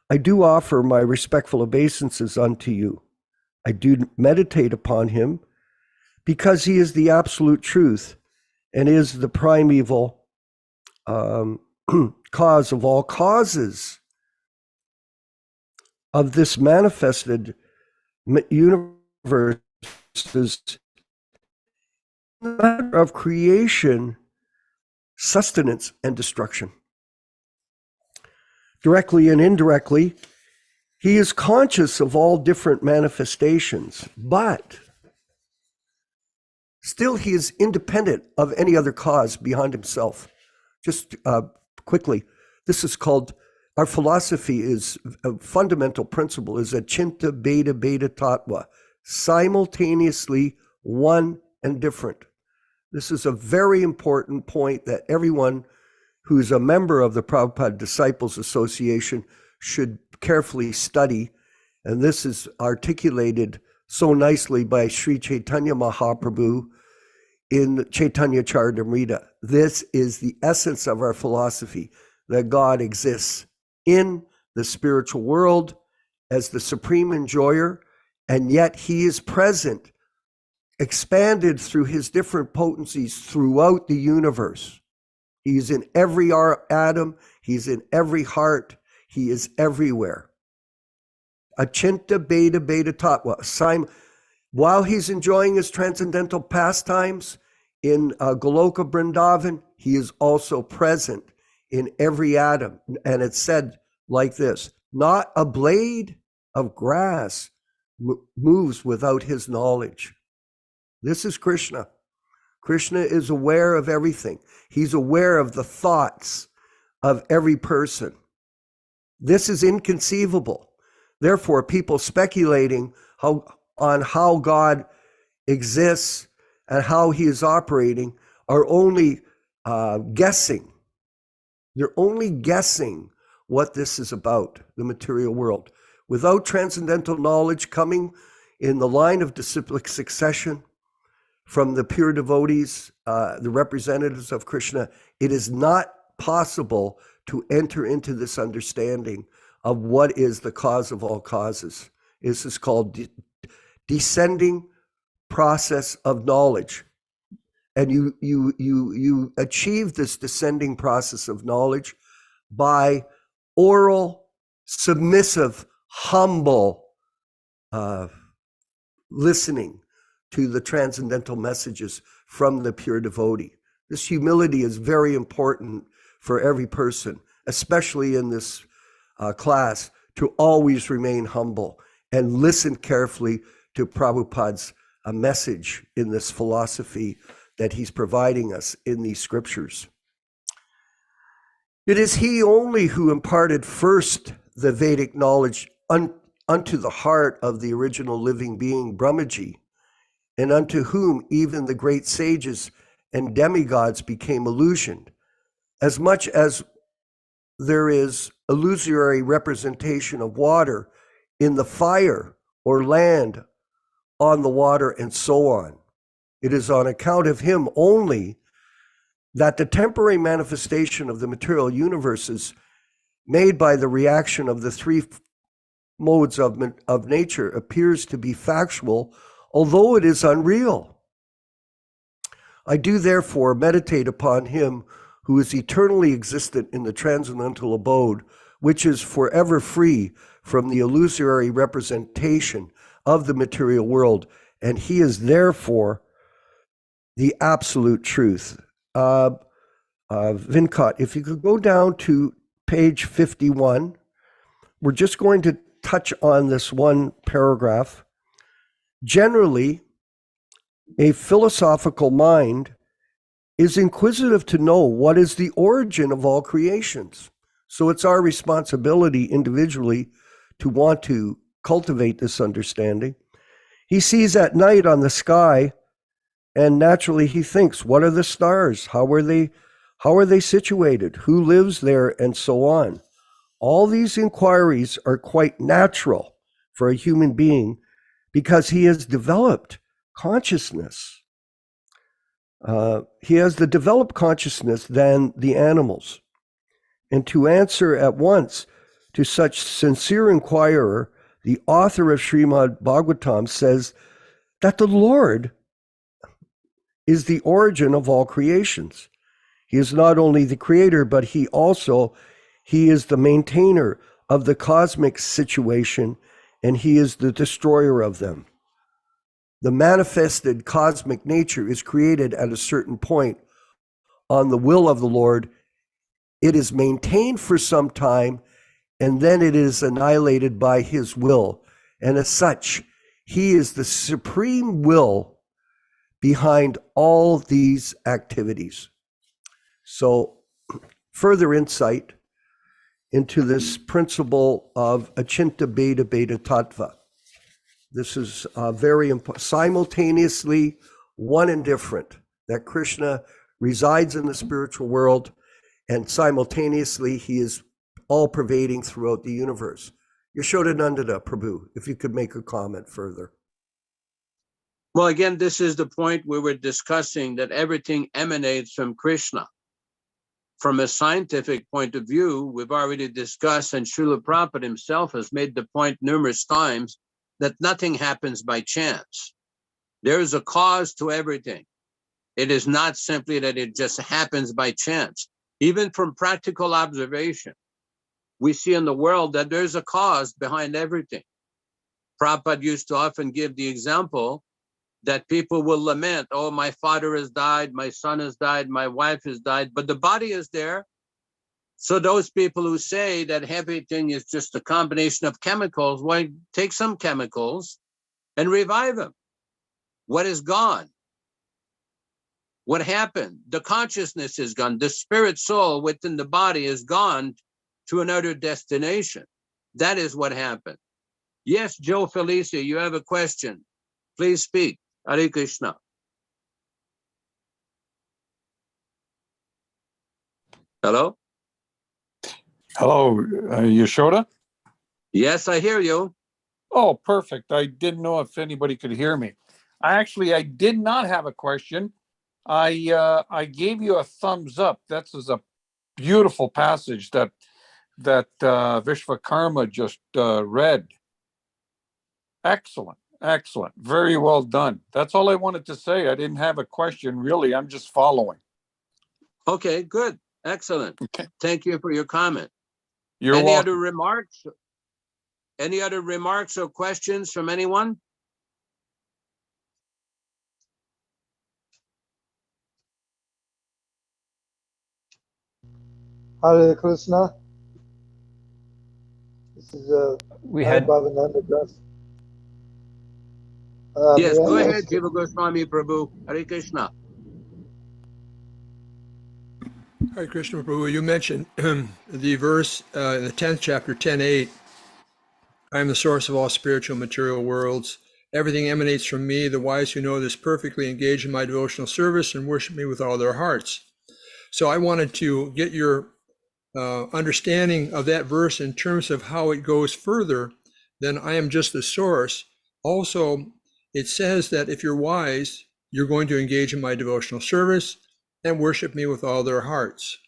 I do offer my respectful obeisances unto you. I do meditate upon him because he is the absolute truth and is the primeval cause of all causes of this manifested universe. Is the matter of creation, sustenance, and destruction. Directly and indirectly, he is conscious of all different manifestations, but still he is independent of any other cause beyond himself. Just quickly, this is called, our philosophy is, a fundamental principle is achinta beta beta tattva, simultaneously one and different. This is a very important point that everyone who's a member of the Prabhupada Disciples Association should carefully study. And this is articulated so nicely by Sri Chaitanya Mahaprabhu in Chaitanya Charitamrita. This is the essence of our philosophy, that God exists in the spiritual world as the supreme enjoyer, and yet he is present, expanded through his different potencies throughout the universe. He's in every atom, he's in every heart, he is everywhere. Achinta beta beta tattva. While he's enjoying his transcendental pastimes in Goloka Vrindavan, he is also present in every atom. And it's said like this: not a blade of grass moves without his knowledge. This is Krishna. Krishna is aware of everything. He's aware of the thoughts of every person. This is inconceivable. Therefore, people speculating on how God exists and how he is operating are only guessing. They're only guessing what this is about, the material world. Without transcendental knowledge coming in the line of disciplic succession from the pure devotees, the representatives of Krishna, it is not possible to enter into this understanding of what is the cause of all causes. This is called descending process of knowledge. And you achieve this descending process of knowledge by oral, submissive, humble listening to the transcendental messages from the pure devotee. This humility is very important for every person, especially in this class, to always remain humble and listen carefully to Prabhupada's message in this philosophy that he's providing us in these scriptures. It is he only who imparted first the Vedic knowledge unto the heart of the original living being, Brahmaji, and unto whom even the great sages and demigods became illusioned, as much as there is illusory representation of water in the fire or land on the water and so on. It is on account of him only that the temporary manifestation of the material universes made by the reaction of the three modes of nature appears to be factual, although it is unreal. I do therefore meditate upon him who is eternally existent in the transcendental abode, which is forever free from the illusory representation of the material world, and he is therefore the absolute truth. Vinkat, if you could go down to page 51, we're just going to touch on this one paragraph. Generally, a philosophical mind is inquisitive to know what is the origin of all creations. So it's our responsibility individually to want to cultivate this understanding. He sees at night on the sky, and naturally he thinks, what are the stars? How are they situated? Who lives there? And so on. All these inquiries are quite natural for a human being because he has developed consciousness. He has the developed consciousness than the animals. And to answer at once to such sincere inquirer, the author of Srimad Bhagavatam says that the Lord is the origin of all creations. He is not only the creator, but he is the maintainer of the cosmic situation, and he is the destroyer of them. The manifested cosmic nature is created at a certain point on the will of the Lord. It is maintained for some time, and then it is annihilated by his will. And as such, he is the supreme will behind all these activities. So, further insight into this principle of Achinta Bheda Bheda Tattva. This is very important. Simultaneously, one and different, that Krishna resides in the spiritual world, and simultaneously, he is all pervading throughout the universe. Yaśodā-nandana Prabhu, if you could make a comment further. Well, again, this is the point where we're discussing that everything emanates from Krishna. From a scientific point of view, we've already discussed, and Srila Prabhupada himself has made the point numerous times, that nothing happens by chance. There is a cause to everything. It is not simply that it just happens by chance. Even from practical observation, we see in the world that there's a cause behind everything. Prabhupada used to often give the example that people will lament, oh, my father has died, my son has died, my wife has died, but the body is there. So those people who say that everything is just a combination of chemicals, well, take some chemicals and revive them. What is gone? What happened? The consciousness is gone. The spirit soul within the body is gone to another destination. That is what happened. Yes, Joe Felicia, you have a question. Please speak. Hare Krishna. Hello? Hello, Yaśodā? Yes, I hear you. Oh, perfect. I didn't know if anybody could hear me. I did not have a question. I gave you a thumbs up. That's as a beautiful passage that Vishwakarma just read. Excellent, excellent, very well done. That's all I wanted to say. I didn't have a question really. I'm just following. Okay, good, excellent. Okay. Thank you for your comment. You're Any welcome. other remarks? Any other remarks or questions from anyone? Hare Krishna. This is We Hare had Bhaktivedanta Dāsa. Yes, May go I ahead, ask, Jiva Goswami Prabhu. Hare Krishna. Hare Krishna Prabhu, you mentioned the verse in the 10th chapter, 10:8. I am the source of all spiritual material worlds. Everything emanates from me. The wise who know this perfectly engage in my devotional service and worship me with all their hearts. So I wanted to get your understanding of that verse in terms of how it goes further than I am just the source. Also, it says that if you're wise, you're going to engage in my devotional service and worship me with all their hearts.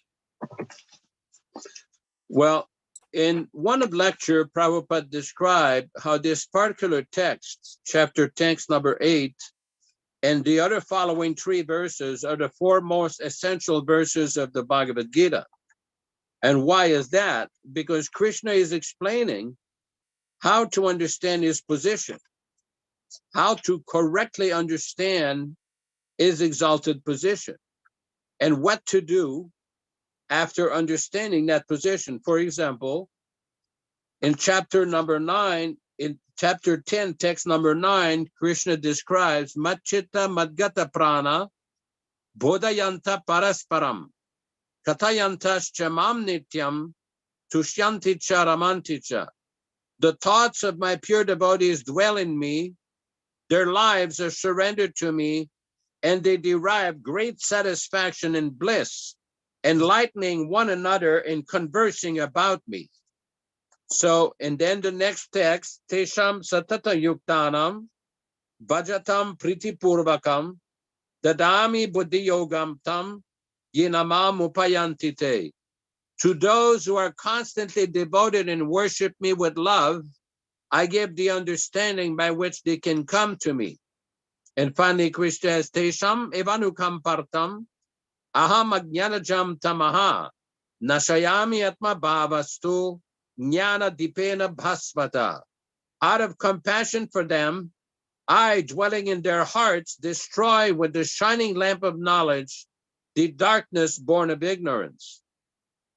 Well, in one of lecture, Prabhupada described how this particular text, chapter text number 8, and the other following 3 verses are the 4 most essential verses of the Bhagavad-gītā. And why is that? Because Krishna is explaining how to understand his position, how to correctly understand his exalted position, and what to do after understanding that position. For example, in chapter number 9, in chapter 10, text number 9, Krishna describes Matchitta Madgata Prana Bodhayanta Parasparam Katayantas Chamam Nityam Tushyanti Charamanti Cha. The thoughts of my pure devotees dwell in me, their lives are surrendered to me, and they derive great satisfaction and bliss, enlightening one another and conversing about me. So, and then the next text, Tesham Satata Yuktanam, Bhajatam Priti Purvakam, Dadami Buddhi Yogam Tam, Yinamam Upayantite. To those who are constantly devoted and worship me with love, I give the understanding by which they can come to me. And finally, Krishna says, Tesham Evanukam Partam, Aham Ajnanajam Tamaha, Nashayami Atma Bhavastu, Jnana Dipena Bhasvata. Out of compassion for them, I, dwelling in their hearts, destroy with the shining lamp of knowledge the darkness born of ignorance.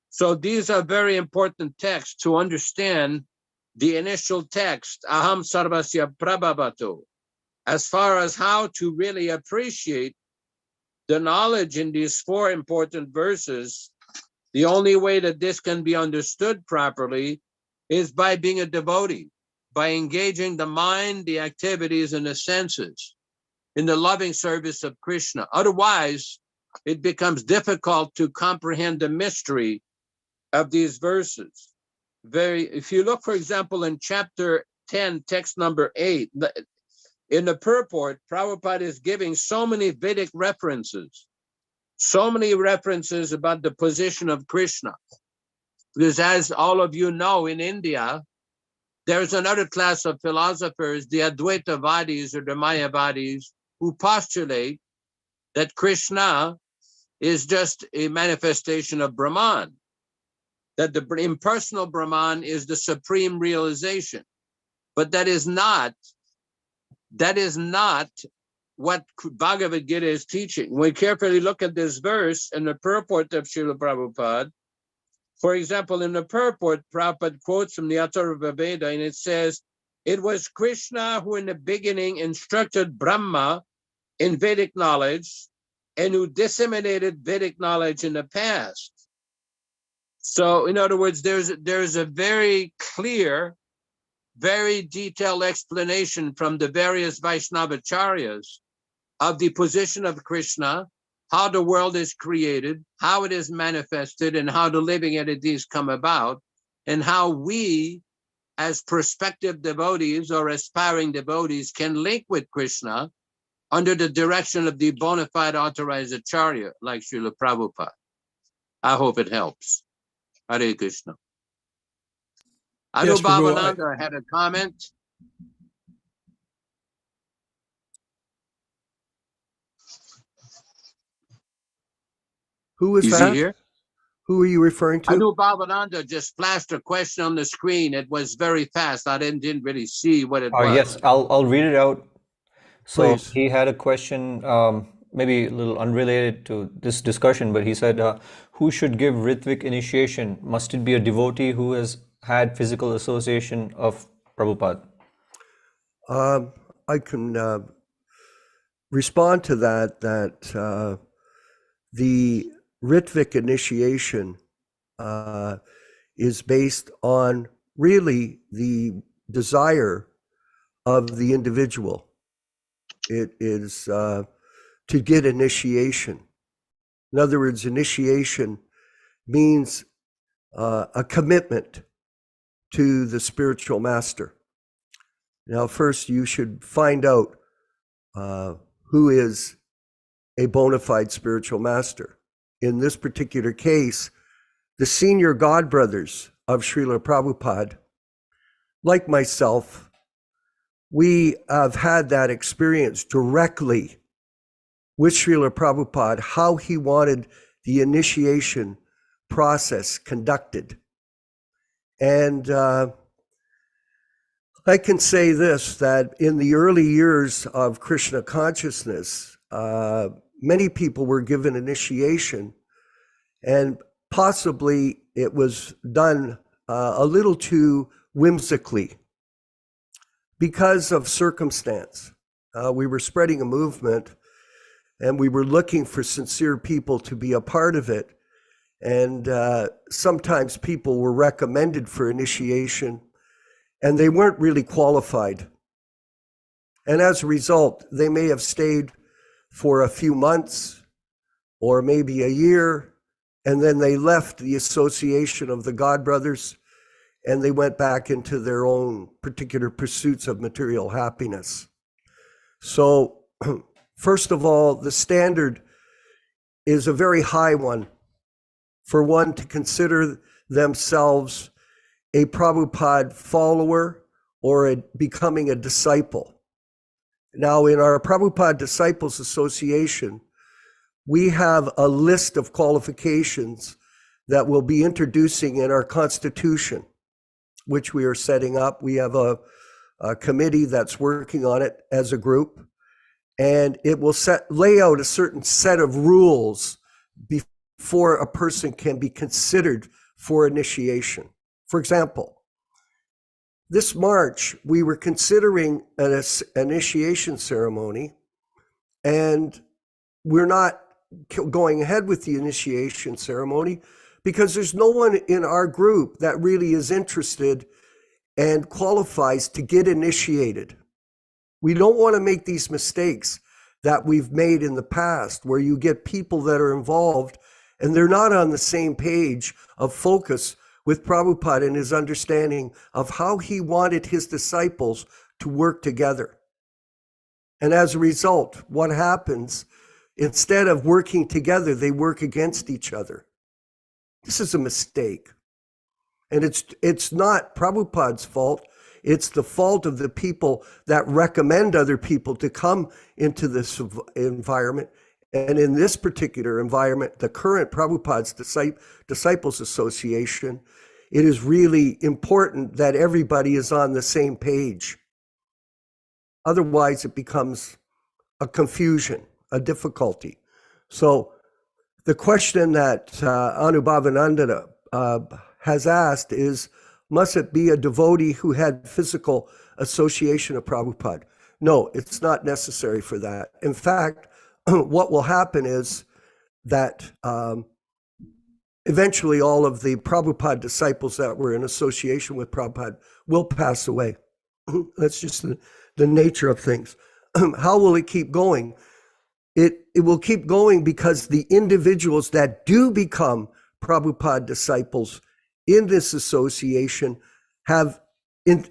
So these are very important texts to understand the initial text, Aham Sarvasya Prabhavatu, as far as how to really appreciate the knowledge in these 4 important verses. The only way that this can be understood properly is by being a devotee, by engaging the mind, the activities, and the senses in the loving service of Krishna. Otherwise, it becomes difficult to comprehend the mystery of these verses. If you look, for example, in chapter 10, text number 8, in the purport, Prabhupada is giving so many Vedic references, so many references about the position of Krishna. Because as all of you know, in India, there's another class of philosophers, the Advaitavadis or the Mayavadis, who postulate that Krishna is just a manifestation of Brahman, that the impersonal Brahman is the supreme realization. But that is not what Bhagavad-gītā is teaching. When we carefully look at this verse in the purport of Srila Prabhupada, for example, in the purport, Prabhupada quotes from the Atharva Veda, and it says, it was Krishna who in the beginning instructed Brahma in Vedic knowledge and who disseminated Vedic knowledge in the past. So in other words, there's a very clear, very detailed explanation from the various Vaishnava-acharyas of the position of Krishna, how the world is created, how it is manifested, and how the living entities come about, and how we, as prospective devotees or aspiring devotees, can link with Krishna under the direction of the bona fide authorized acharya, like Srila Prabhupada. I hope it helps. Hare Krishna. Yes, Prabhu, Anubhavananda had a comment. Who was Is that? he here? Who are you referring to? Anubhavananda just flashed a question on the screen. It was very fast. I didn't really see what it was. Yes, I'll read it out. So Please. he had a question, maybe a little unrelated to this discussion, but he said, who should give Ritvik initiation? Must it be a devotee who has had physical association of Prabhupada? I can respond to that, the Ritvik initiation is based on really the desire of the individual. It is to get initiation. In other words, initiation means a commitment to the spiritual master. Now, first, you should find out who is a bona fide spiritual master. In this particular case, the senior godbrothers of Srila Prabhupada, like myself, we have had that experience directly with Srila Prabhupada, how he wanted the initiation process conducted. And I can say this, that in the early years of Krishna consciousness, many people were given initiation, and possibly it was done a little too whimsically because of circumstance. We were spreading a movement, and we were looking for sincere people to be a part of it. And sometimes people were recommended for initiation, and they weren't really qualified. And as a result, they may have stayed for a few months or maybe a year, and then they left the association of the Godbrothers, and they went back into their own particular pursuits of material happiness. So, first of all, the standard is a very high one for one to consider themselves a Prabhupada follower or becoming a disciple. Now, in our Prabhupada Disciples Association, we have a list of qualifications that we'll be introducing in our constitution, which we are setting up. We have a committee that's working on it as a group, and it will lay out a certain set of rules before a person can be considered for initiation. For example, this March, we were considering an initiation ceremony, and we're not going ahead with the initiation ceremony because there's no one in our group that really is interested and qualifies to get initiated. We don't want to make these mistakes that we've made in the past, where you get people that are involved and they're not on the same page of focus with Prabhupada and his understanding of how he wanted his disciples to work together. And as a result, what happens, instead of working together, they work against each other. This is a mistake. And it's not Prabhupada's fault. It's the fault of the people that recommend other people to come into this environment. And in this particular environment, the current Prabhupada's Disciples Association, it is really important that everybody is on the same page. Otherwise, it becomes a confusion, a difficulty. So the question that Anubhavananda has asked is, must it be a devotee who had physical association of Prabhupada? No, it's not necessary for that. In fact, what will happen is that eventually all of the Prabhupada disciples that were in association with Prabhupada will pass away. That's just the nature of things. How will it keep going? It will keep going because the individuals that do become Prabhupada disciples in this association have taken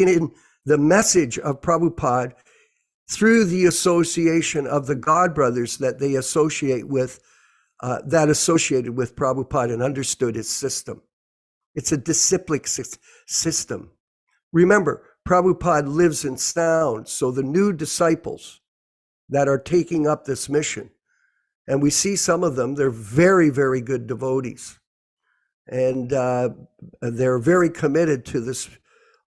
in the message of Prabhupada through the association of the God brothers that they associate with, that associated with Prabhupada and understood his system. It's a disciplic system. Remember, Prabhupada lives in sound, so the new disciples that are taking up this mission, and we see some of them, they're very, very good devotees. And they're very committed to this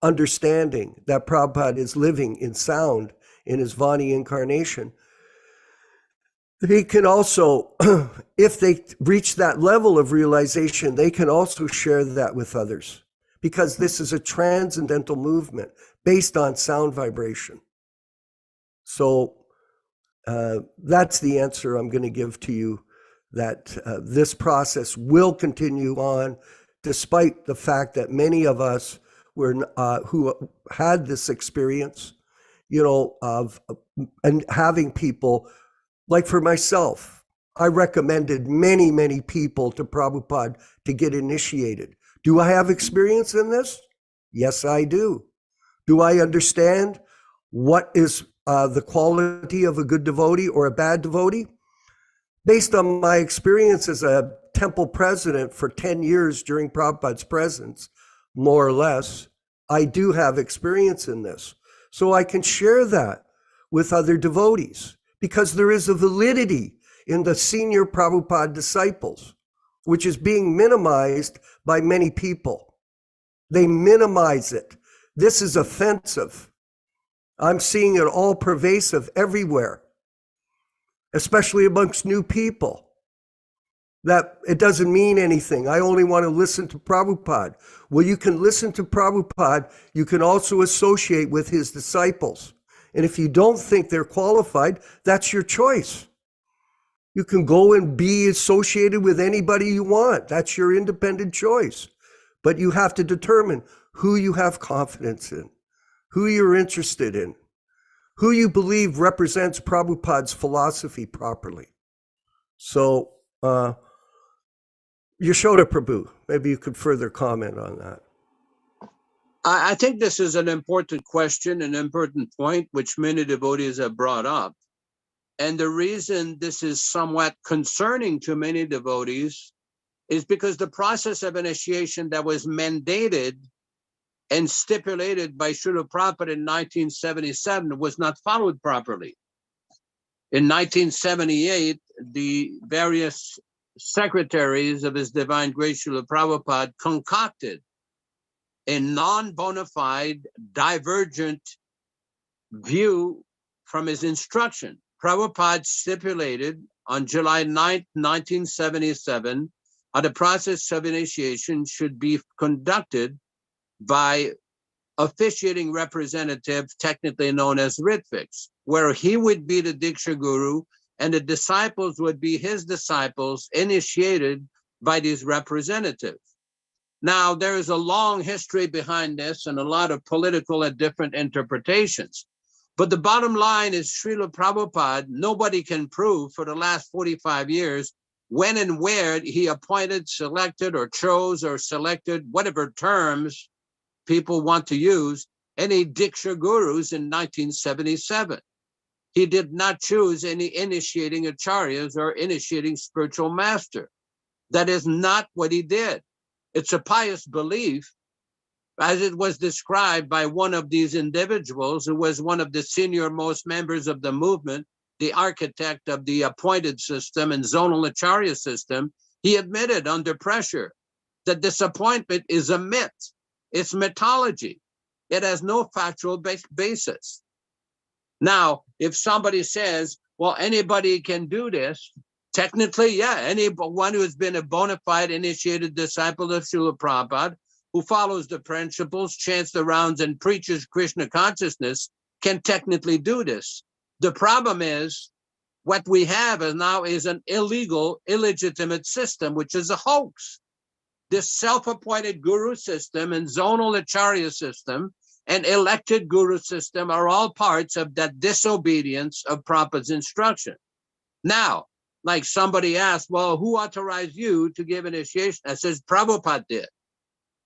understanding that Prabhupada is living in sound in his Vani incarnation. They can also, if they reach that level of realization, they can also share that with others, because this is a transcendental movement based on sound vibration. So that's the answer I'm going to give to you, that this process will continue on, despite the fact that many of us were who had this experience, of and having people, like for myself, I recommended many, many people to Prabhupada to get initiated. Do I have experience in this? Yes, I do. Do I understand what is the quality of a good devotee or a bad devotee? Based on my experience as a temple president for 10 years during Prabhupada's presence, more or less, I do have experience in this. So I can share that with other devotees, because there is a validity in the senior Prabhupada disciples, which is being minimized by many people. They minimize it. This is offensive. I'm seeing it all pervasive everywhere, especially amongst new people, that it doesn't mean anything. I only want to listen to Prabhupada. Well, you can listen to Prabhupada. You can also associate with his disciples. And if you don't think they're qualified, that's your choice. You can go and be associated with anybody you want. That's your independent choice. But you have to determine who you have confidence in, who you're interested in, who you believe represents Prabhupada's philosophy properly. So, Yaśodā Prabhu, maybe you could further comment on that. I think this is an important question, an important point, which many devotees have brought up. And the reason this is somewhat concerning to many devotees is because the process of initiation that was mandated and stipulated by Srila Prabhupada in 1977 was not followed properly. In 1978, the various secretaries of His Divine Grace Srila Prabhupada concocted a non-bona fide, divergent view from his instruction. Prabhupada stipulated on July 9th, 1977, how the process of initiation should be conducted by officiating representative, technically known as Ritviks, where he would be the Diksha Guru and the disciples would be his disciples initiated by these representatives. Now, there is a long history behind this and a lot of political and different interpretations. But the bottom line is Srila Prabhupada, nobody can prove for the last 45 years when and where he appointed, selected, or chose or selected, whatever terms people want to use, any Diksha Gurus in 1977. He did not choose any initiating acharyas or initiating spiritual master. That is not what he did. It's a pious belief, as it was described by one of these individuals who was one of the senior most members of the movement, the architect of the appointed system and zonal acharya system. He admitted under pressure that this appointment is a myth. It's mythology. It has no factual basis. Now, if somebody says, well, anybody can do this, technically, yeah, anyone who has been a bona fide initiated disciple of Srila Prabhupada, who follows the principles, chants the rounds, and preaches Krishna consciousness, can technically do this. The problem is, what we have now is an illegal, illegitimate system, which is a hoax. This self-appointed guru system and zonal acharya system and elected guru system are all parts of that disobedience of Prabhupada's instruction. Now, like somebody asked, well, who authorized you to give initiation? I says, Prabhupada did.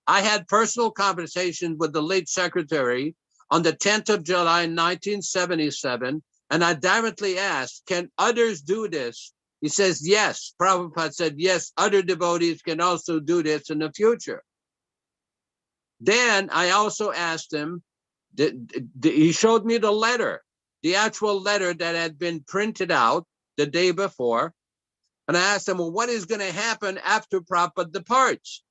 I had personal conversations with the late secretary on the 10th of July, 1977, And I directly asked, can others do this? He says, yes. Prabhupada said, yes, other devotees can also do this in the future. Then I also asked him, he showed me the letter, the actual letter that had been printed out the day before. And I asked him, well, what is going to happen after Prabhupada departs?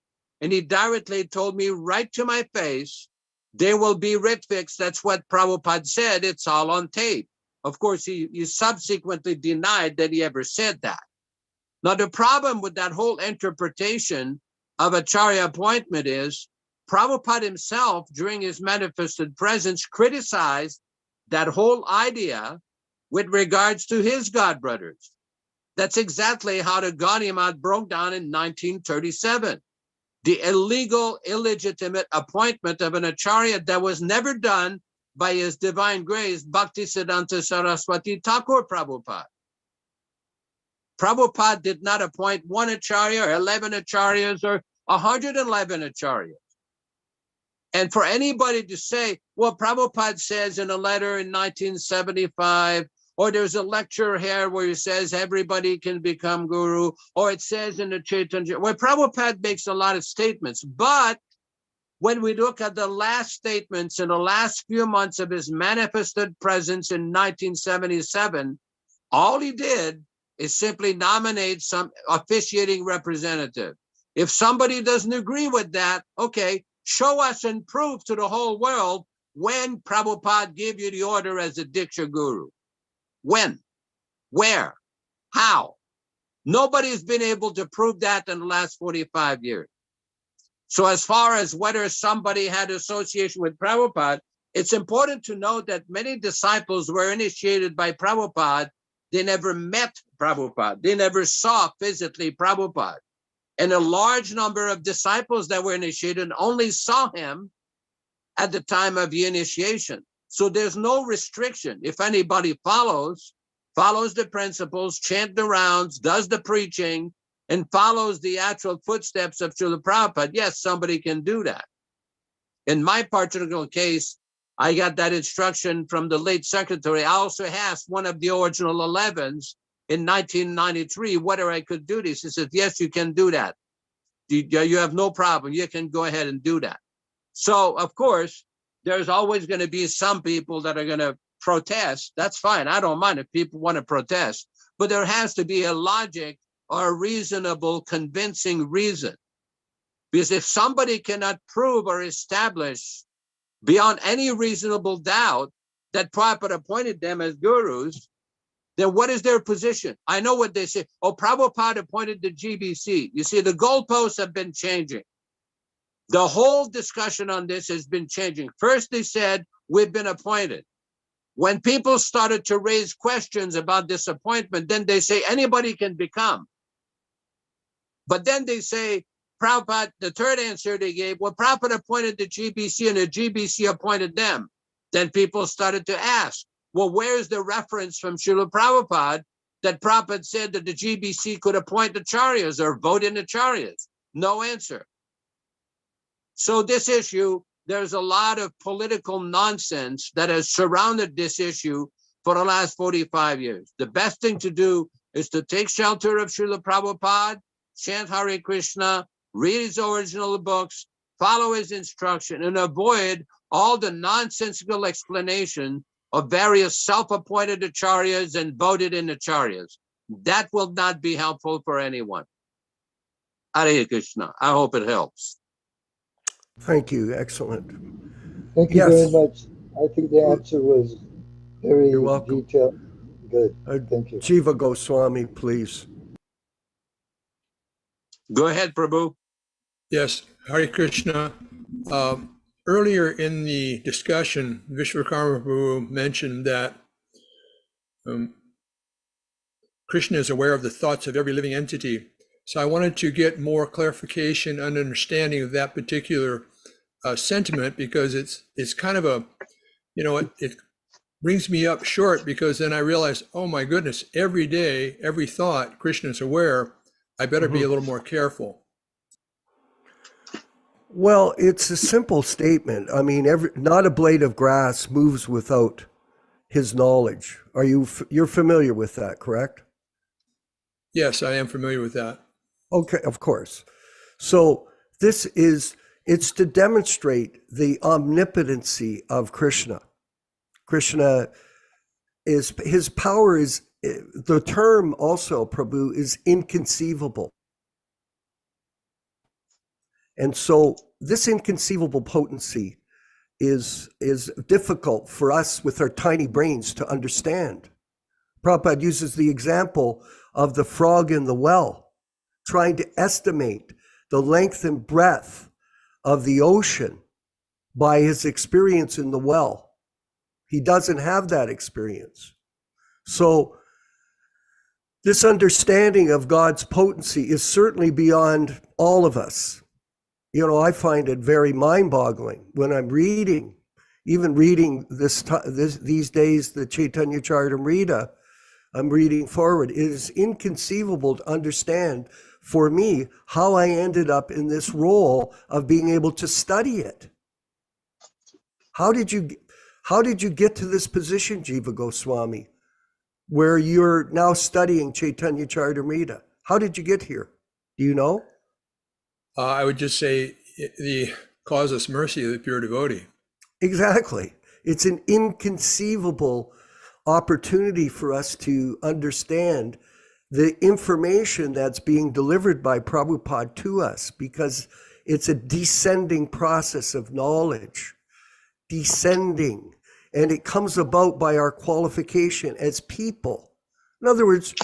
And he directly told me right to my face, there will be ritviks. That's what Prabhupada said. It's all on tape. Of course, he subsequently denied that he ever said that. Now, the problem with that whole interpretation of Acharya appointment is Prabhupada himself, during his manifested presence, criticized that whole idea with regards to his godbrothers. That's exactly how the Gaudiya Math broke down in 1937. The illegal, illegitimate appointment of an Acharya that was never done by His Divine Grace, Bhaktisiddhanta Saraswati Thakur Prabhupada. Prabhupada did not appoint one Acharya or 11 Acharyas or 111 Acharyas. And for anybody to say, well, Prabhupada says in a letter in 1975, or there's a lecture here where he says everybody can become guru, or it says in the Chaitanya, well, Prabhupada makes a lot of statements, but when we look at the last statements in the last few months of his manifested presence in 1977, all he did is simply nominate some officiating representative. If somebody doesn't agree with that, okay, show us and prove to the whole world when Prabhupada gave you the order as a Diksha Guru. When? Where? How? Nobody's been able to prove that in the last 45 years. So as far as whether somebody had association with Prabhupada, it's important to note that many disciples were initiated by Prabhupada. They never met Prabhupada. They never saw physically Prabhupada. And a large number of disciples that were initiated only saw him at the time of the initiation. So there's no restriction. If anybody follows the principles, chant the rounds, does the preaching, and follows the actual footsteps of Srila Prabhupada, yes, somebody can do that. In my particular case, I got that instruction from the late secretary. I also asked one of the original 11s in 1993 whether I could do this. He said, yes, you can do that. You have no problem. You can go ahead and do that. So, of course, there's always going to be some people that are going to protest. That's fine. I don't mind if people want to protest. But there has to be a logic or a reasonable, convincing reason. Because if somebody cannot prove or establish beyond any reasonable doubt that Prabhupada appointed them as gurus, then what is their position? I know what they say. Oh, Prabhupada appointed the GBC. You see, the goalposts have been changing. The whole discussion on this has been changing. First, they said, we've been appointed. When people started to raise questions about this appointment, then they say anybody can become. But then they say, Prabhupada, the third answer they gave, well, Prabhupada appointed the GBC and the GBC appointed them. Then people started to ask, well, where's the reference from Srila Prabhupada that Prabhupada said that the GBC could appoint acharyas or vote in acharyas? No answer. So this issue, there's a lot of political nonsense that has surrounded this issue for the last 45 years. The best thing to do is to take shelter of Srila Prabhupada, chant Hare Krishna, read his original books, follow his instruction, and avoid all the nonsensical explanation of various self-appointed acharyas and voted in acharyas. That will not be helpful for anyone. Hare Krishna. I hope it helps. Thank you. Excellent. Thank you Yes. very much. I think the answer was very You're welcome. detailed. Good. Thank you. Jiva Goswami, please. Go ahead, Prabhu. Yes, Hare Krishna. Earlier in the discussion, Vishwakarma Prabhu mentioned that Krishna is aware of the thoughts of every living entity. So I wanted to get more clarification and understanding of that particular sentiment, because it's kind of a, it brings me up short, because then I realize, oh my goodness, every day, every thought, Krishna is aware. I better be a little more careful. Well, it's a simple statement. I mean, not a blade of grass moves without his knowledge. You're familiar with that, correct? Yes, I am familiar with that. Okay, of course. So it's to demonstrate the omnipotency of Krishna. Krishna his power is, the term also, Prabhu, is inconceivable. And so this inconceivable potency is difficult for us with our tiny brains to understand. Prabhupada uses the example of the frog in the well, trying to estimate the length and breadth of the ocean by his experience in the well. He doesn't have that experience. So this understanding of God's potency is certainly beyond all of us. You know, I find it very mind-boggling when I'm reading, even reading these days, the Chaitanya Charitamrita. I'm reading forward. It is inconceivable to understand for me how I ended up in this role of being able to study it. How did you get to this position, Jiva Goswami, where you're now studying Chaitanya Charitamrita? How did you get here? Do you know? I would just say the causeless mercy of the pure devotee. Exactly. It's an inconceivable opportunity for us to understand the information that's being delivered by Prabhupada to us, because it's a descending process of knowledge, descending, and it comes about by our qualification as people. In other words,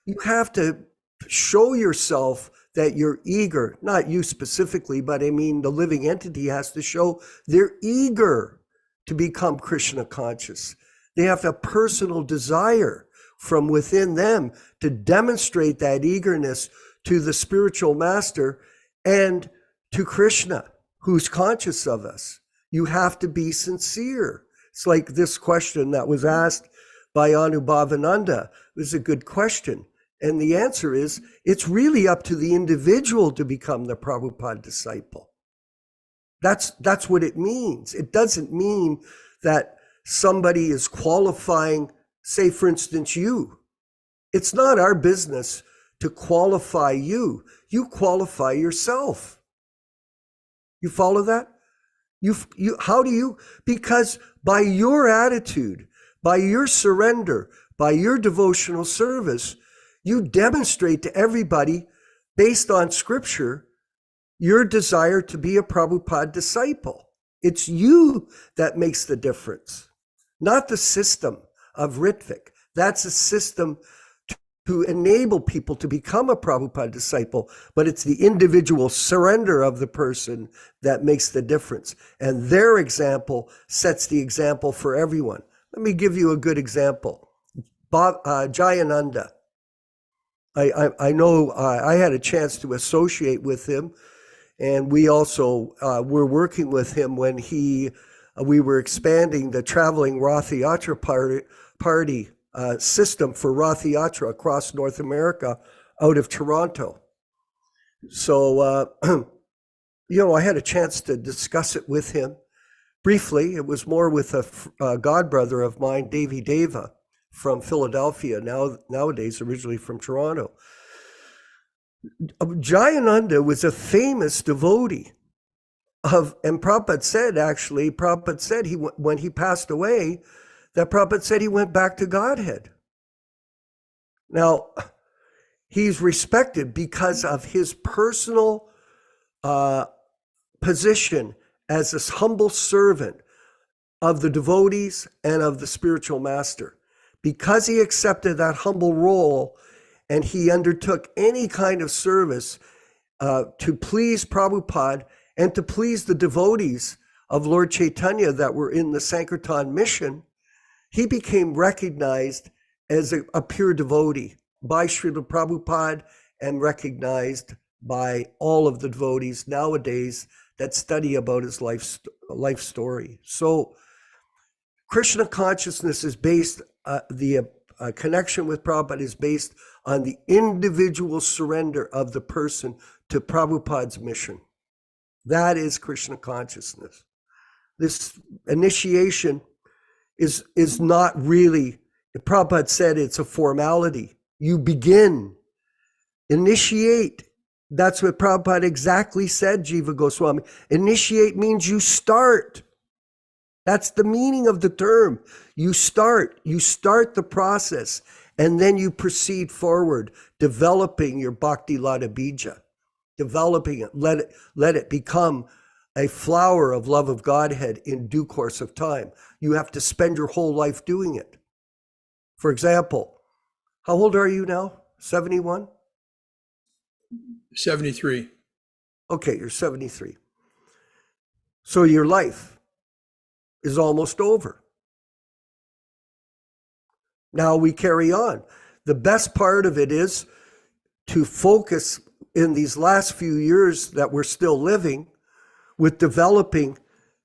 you have to show yourself that you're eager, not you specifically, but I mean the living entity has to show they're eager to become Krishna conscious. They have a personal desire from within them to demonstrate that eagerness to the spiritual master and to Krishna, who's conscious of us. You have to be sincere. It's like this question that was asked by Anubhavananda. It was a good question. And the answer is, it's really up to the individual to become the Prabhupada disciple. That's what it means. It doesn't mean that somebody is qualifying, say, for instance, you. It's not our business to qualify you. You qualify yourself. You follow that? How do you? Because by your attitude, by your surrender, by your devotional service, you demonstrate to everybody, based on scripture, your desire to be a Prabhupada disciple. It's you that makes the difference, not the system of Ritvik. That's a system to enable people to become a Prabhupada disciple, but it's the individual surrender of the person that makes the difference. And their example sets the example for everyone. Let me give you a good example. Jayananda. I know I had a chance to associate with him, and we also were working with him when we were expanding the traveling Rath Yatra party system for Rath Yatra across North America out of Toronto. So, I had a chance to discuss it with him briefly. It was more with a godbrother of mine, Devi Deva, from Philadelphia, nowadays originally from Toronto. Jayananda was a famous devotee and Prabhupada said when he passed away, that Prabhupada said he went back to Godhead. Now, he's respected because of his personal position as this humble servant of the devotees and of the spiritual master. Because he accepted that humble role and he undertook any kind of service to please Prabhupada and to please the devotees of Lord Chaitanya that were in the Sankirtan mission, he became recognized as a pure devotee by Srila Prabhupada and recognized by all of the devotees nowadays that study about his life story. So Krishna consciousness is based, the connection with Prabhupada is based on the individual surrender of the person to Prabhupada's mission. That is Krishna consciousness. This initiation is not really, Prabhupada said it's a formality. You begin, initiate. That's what Prabhupada exactly said, Jiva Goswami. Initiate means you start. That's the meaning of the term. You start the process, and then you proceed forward, developing your Bhakti Lata Bija, developing it, let it become a flower of love of Godhead in due course of time. You have to spend your whole life doing it. For example, how old are you now? 71? 73. Okay, you're 73. So your life is almost over. Now we carry on. The best part of it is to focus in these last few years that we're still living with developing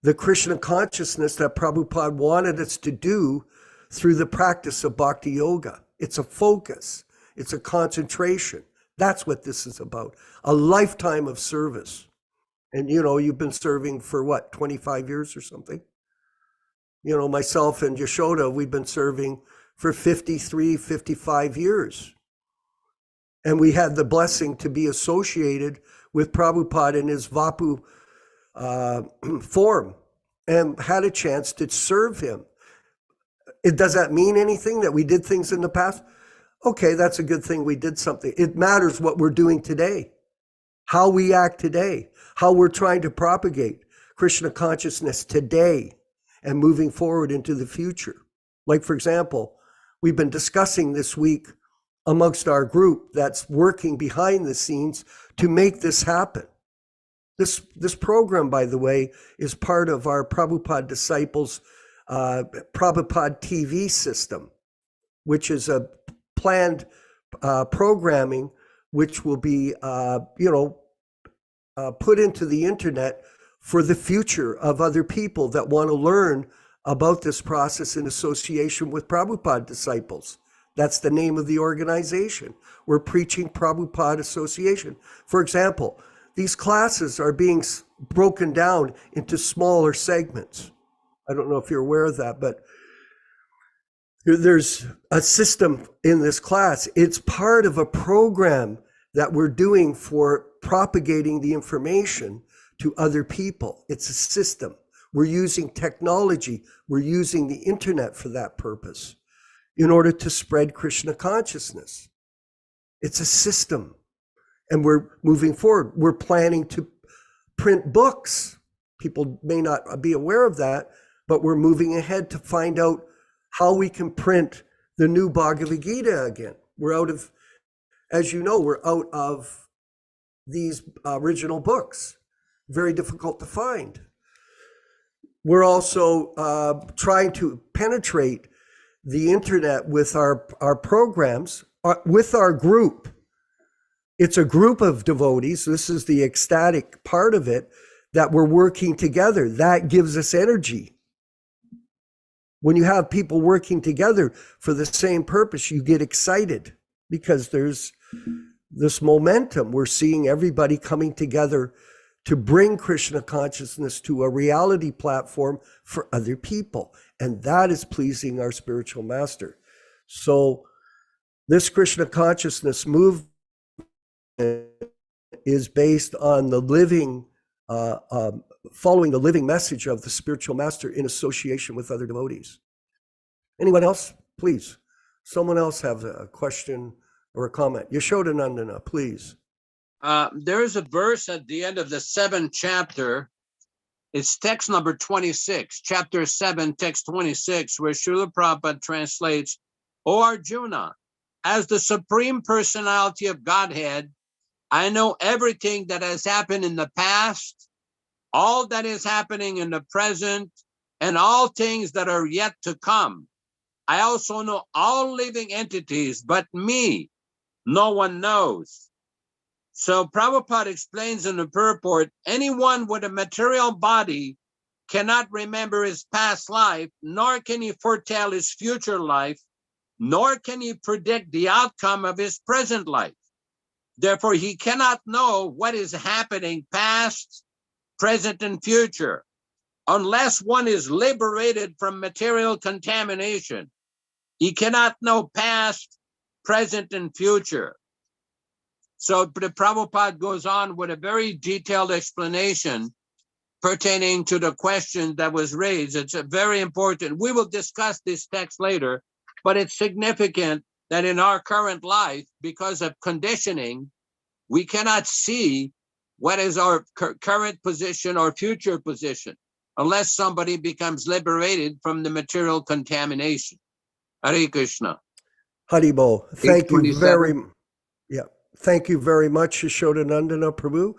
the Krishna consciousness that Prabhupada wanted us to do through the practice of bhakti yoga. It's a focus. It's a concentration. That's what this is about. A lifetime of service. And you've been serving for what, 25 years or something? Myself and Yaśodā, we've been serving for 53, 55 years. And we had the blessing to be associated with Prabhupada in his Vapu form and had a chance to serve him. Does that mean anything that we did things in the past? Okay, that's a good thing we did something. It matters what we're doing today, how we act today, how we're trying to propagate Krishna consciousness today and moving forward into the future. Like, for example, we've been discussing this week amongst our group that's working behind the scenes to make this happen. This program, by the way, is part of our Prabhupada Disciples Prabhupada TV system, which is a planned programming which will be, put into the internet for the future of other people that want to learn about this process in association with Prabhupada disciples. That's the name of the organization. We're preaching Prabhupada Association. For example, these classes are being broken down into smaller segments. I don't know if you're aware of that, but there's a system in this class. It's part of a program that we're doing for propagating the information to other people. It's a system. We're using technology. We're using the internet for that purpose in order to spread Krishna consciousness. It's a system. And we're moving forward. We're planning to print books. People may not be aware of that, but we're moving ahead to find out how we can print the new Bhagavad-gītā again. We're out of, as you know, we're out of these original books. Very difficult to find. We're also trying to penetrate the internet with our programs, with our group. It's a group of devotees. This is the ecstatic part of it, that we're working together. That gives us energy. When you have people working together for the same purpose, you get excited because there's this momentum. We're seeing everybody coming together to bring Krishna consciousness to a reality platform for other people. And that is pleasing our spiritual master. So this Krishna consciousness movement is based on the living, following the living message of the spiritual master in association with other devotees. Anyone else? Please. Someone else have a question or a comment. Yaśodā-nandana, please. There is a verse at the end of the 7th chapter. It's text number 26, chapter 7, text 26, where Srila Prabhupada translates, O Arjuna, as the Supreme Personality of Godhead, I know everything that has happened in the past, all that is happening in the present, and all things that are yet to come. I also know all living entities, but me, no one knows. So Prabhupada explains in the purport, anyone with a material body cannot remember his past life, nor can he foretell his future life, nor can he predict the outcome of his present life. Therefore, he cannot know what is happening past, present, and future. unless one is liberated from material contamination, he cannot know past, present, and future. So the Prabhupada goes on with a very detailed explanation pertaining to the question that was raised. It's a very important. We will discuss this text later, but it's significant that in our current life, because of conditioning, we cannot see what is our current position or future position unless somebody becomes liberated from the material contamination. Hare Krishna. Haribo, thank you 827. Thank you very much, Yaśodā-nandana Prabhu.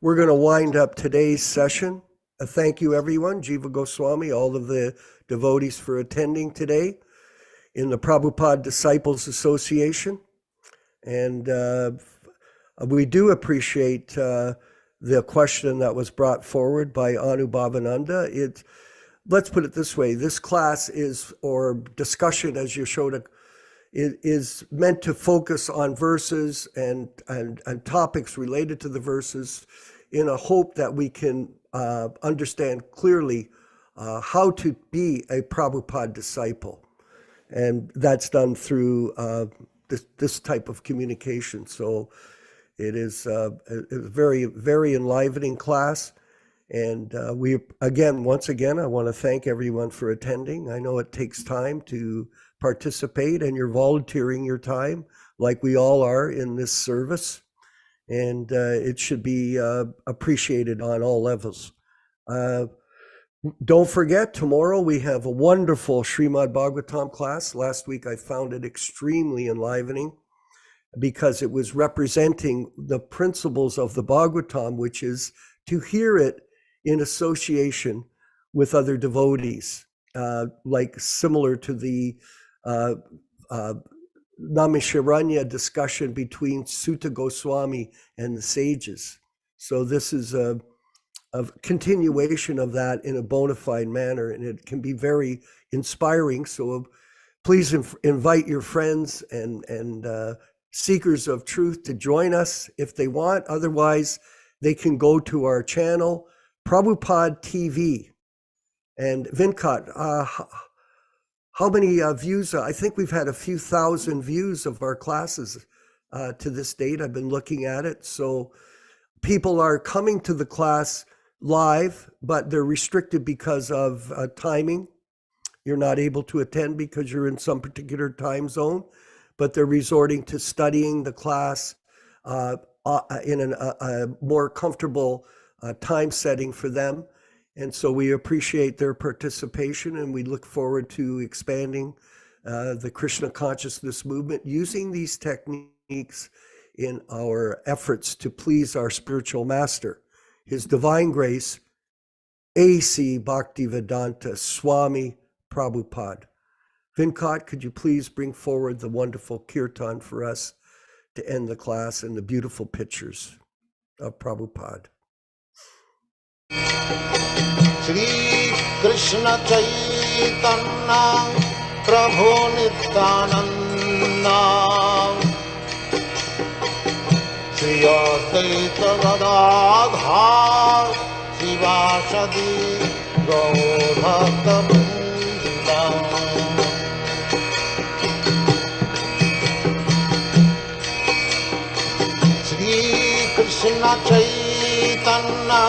We're going to wind up today's session. Thank you, everyone, Jiva Goswami, all of the devotees for attending today in the Prabhupada Disciples Association. And we do appreciate the question that was brought forward by Anubhavananda. Let's put it this way. This class is, or discussion, as Yaśodā, is meant to focus on verses and topics related to the verses in a hope that we can understand clearly how to be a Prabhupada disciple. And that's done through this type of communication. So it is a very, very enlivening class. And once again, I want to thank everyone for attending. I know it takes time to participate, and you're volunteering your time like we all are in this service. And it should be appreciated on all levels. Don't forget, tomorrow we have a wonderful Srimad Bhagavatam class. Last week I found it extremely enlivening because it was representing the principles of the Bhagavatam, which is to hear it in association with other devotees, like similar to the Naimisharanya discussion between Sutta Goswami and the sages. So this is a continuation of that in a bona fide manner, and it can be very inspiring. So please invite your friends and seekers of truth to join us if they want. Otherwise, they can go to our channel, Prabhupada TV. And Vinkat, how many views? I think we've had a few thousand views of our classes to this date. I've been looking at it. So people are coming to the class live, but they're restricted because of timing. You're not able to attend because you're in some particular time zone, but they're resorting to studying the class in a more comfortable time setting for them. And so we appreciate their participation, and we look forward to expanding the Krishna Consciousness movement using these techniques in our efforts to please our spiritual master, His Divine Grace A.C. Bhaktivedanta Swami Prabhupāda. Vinkat, could you please bring forward the wonderful kirtan for us to end the class and the beautiful pictures of Prabhupada. Shri Krishna Chaitanya Prabhu Nityananda Shri Advaita Gadadhar Sivasadi Gaur Shri Krishna Chaitanya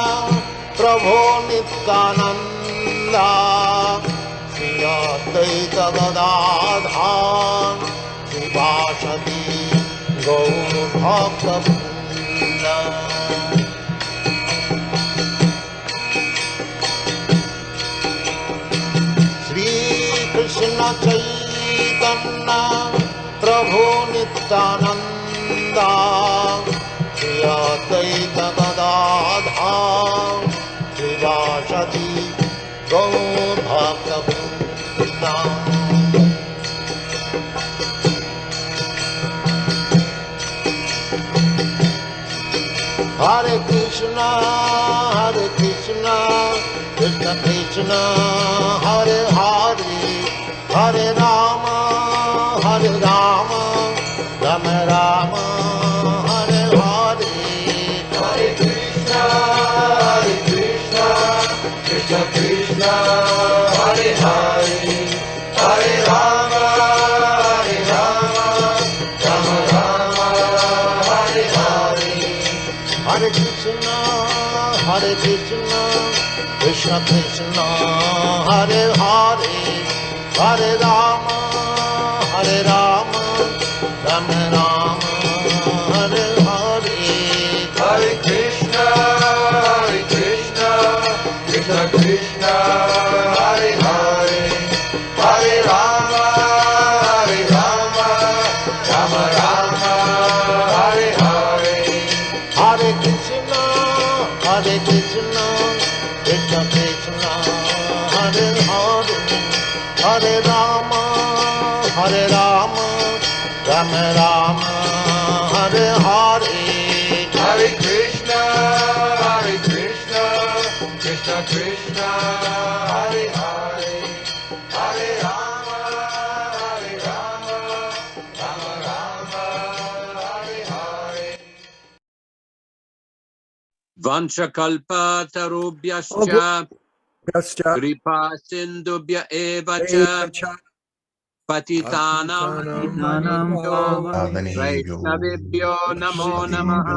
Prabhu Nityananda Shri Advaita Gadadhar Sivasadi Gaur Bhakta-vrinda Shri Krishna Chaitanya Prabhu Nityananda Shri Advaita Gadadhar Sivasadi Gaur Bhakta-vrinda Hare Krishna, Krishna Krishna, Hare Hare, Hare Rama, Rama Rama, Hare Hare. Hare Krishna, Krishna Krishna. Hare Krishna, Krishna Krishna, Hare Hare, Hare Rama, Hare Rama, Rama Rama, Hare Hare. Hare Krishna, Krishna Krishna, Hare Hare, Hare Rama, Rama Rama, Hare Hare. Hare Krishna, Krishna Krishna, Hare Hare, Hare Rama, Rama Rama, Hare Hare. Hare Krishna, Krishna Krishna, Hare Hare, Hare Rama, Rama Rama, Hare Hare. Vanchakalpa tarubhyascha Yascha kripa sindubhya evacha Evacha patitanam Patitanam Vaishnavebhyo namo namaha.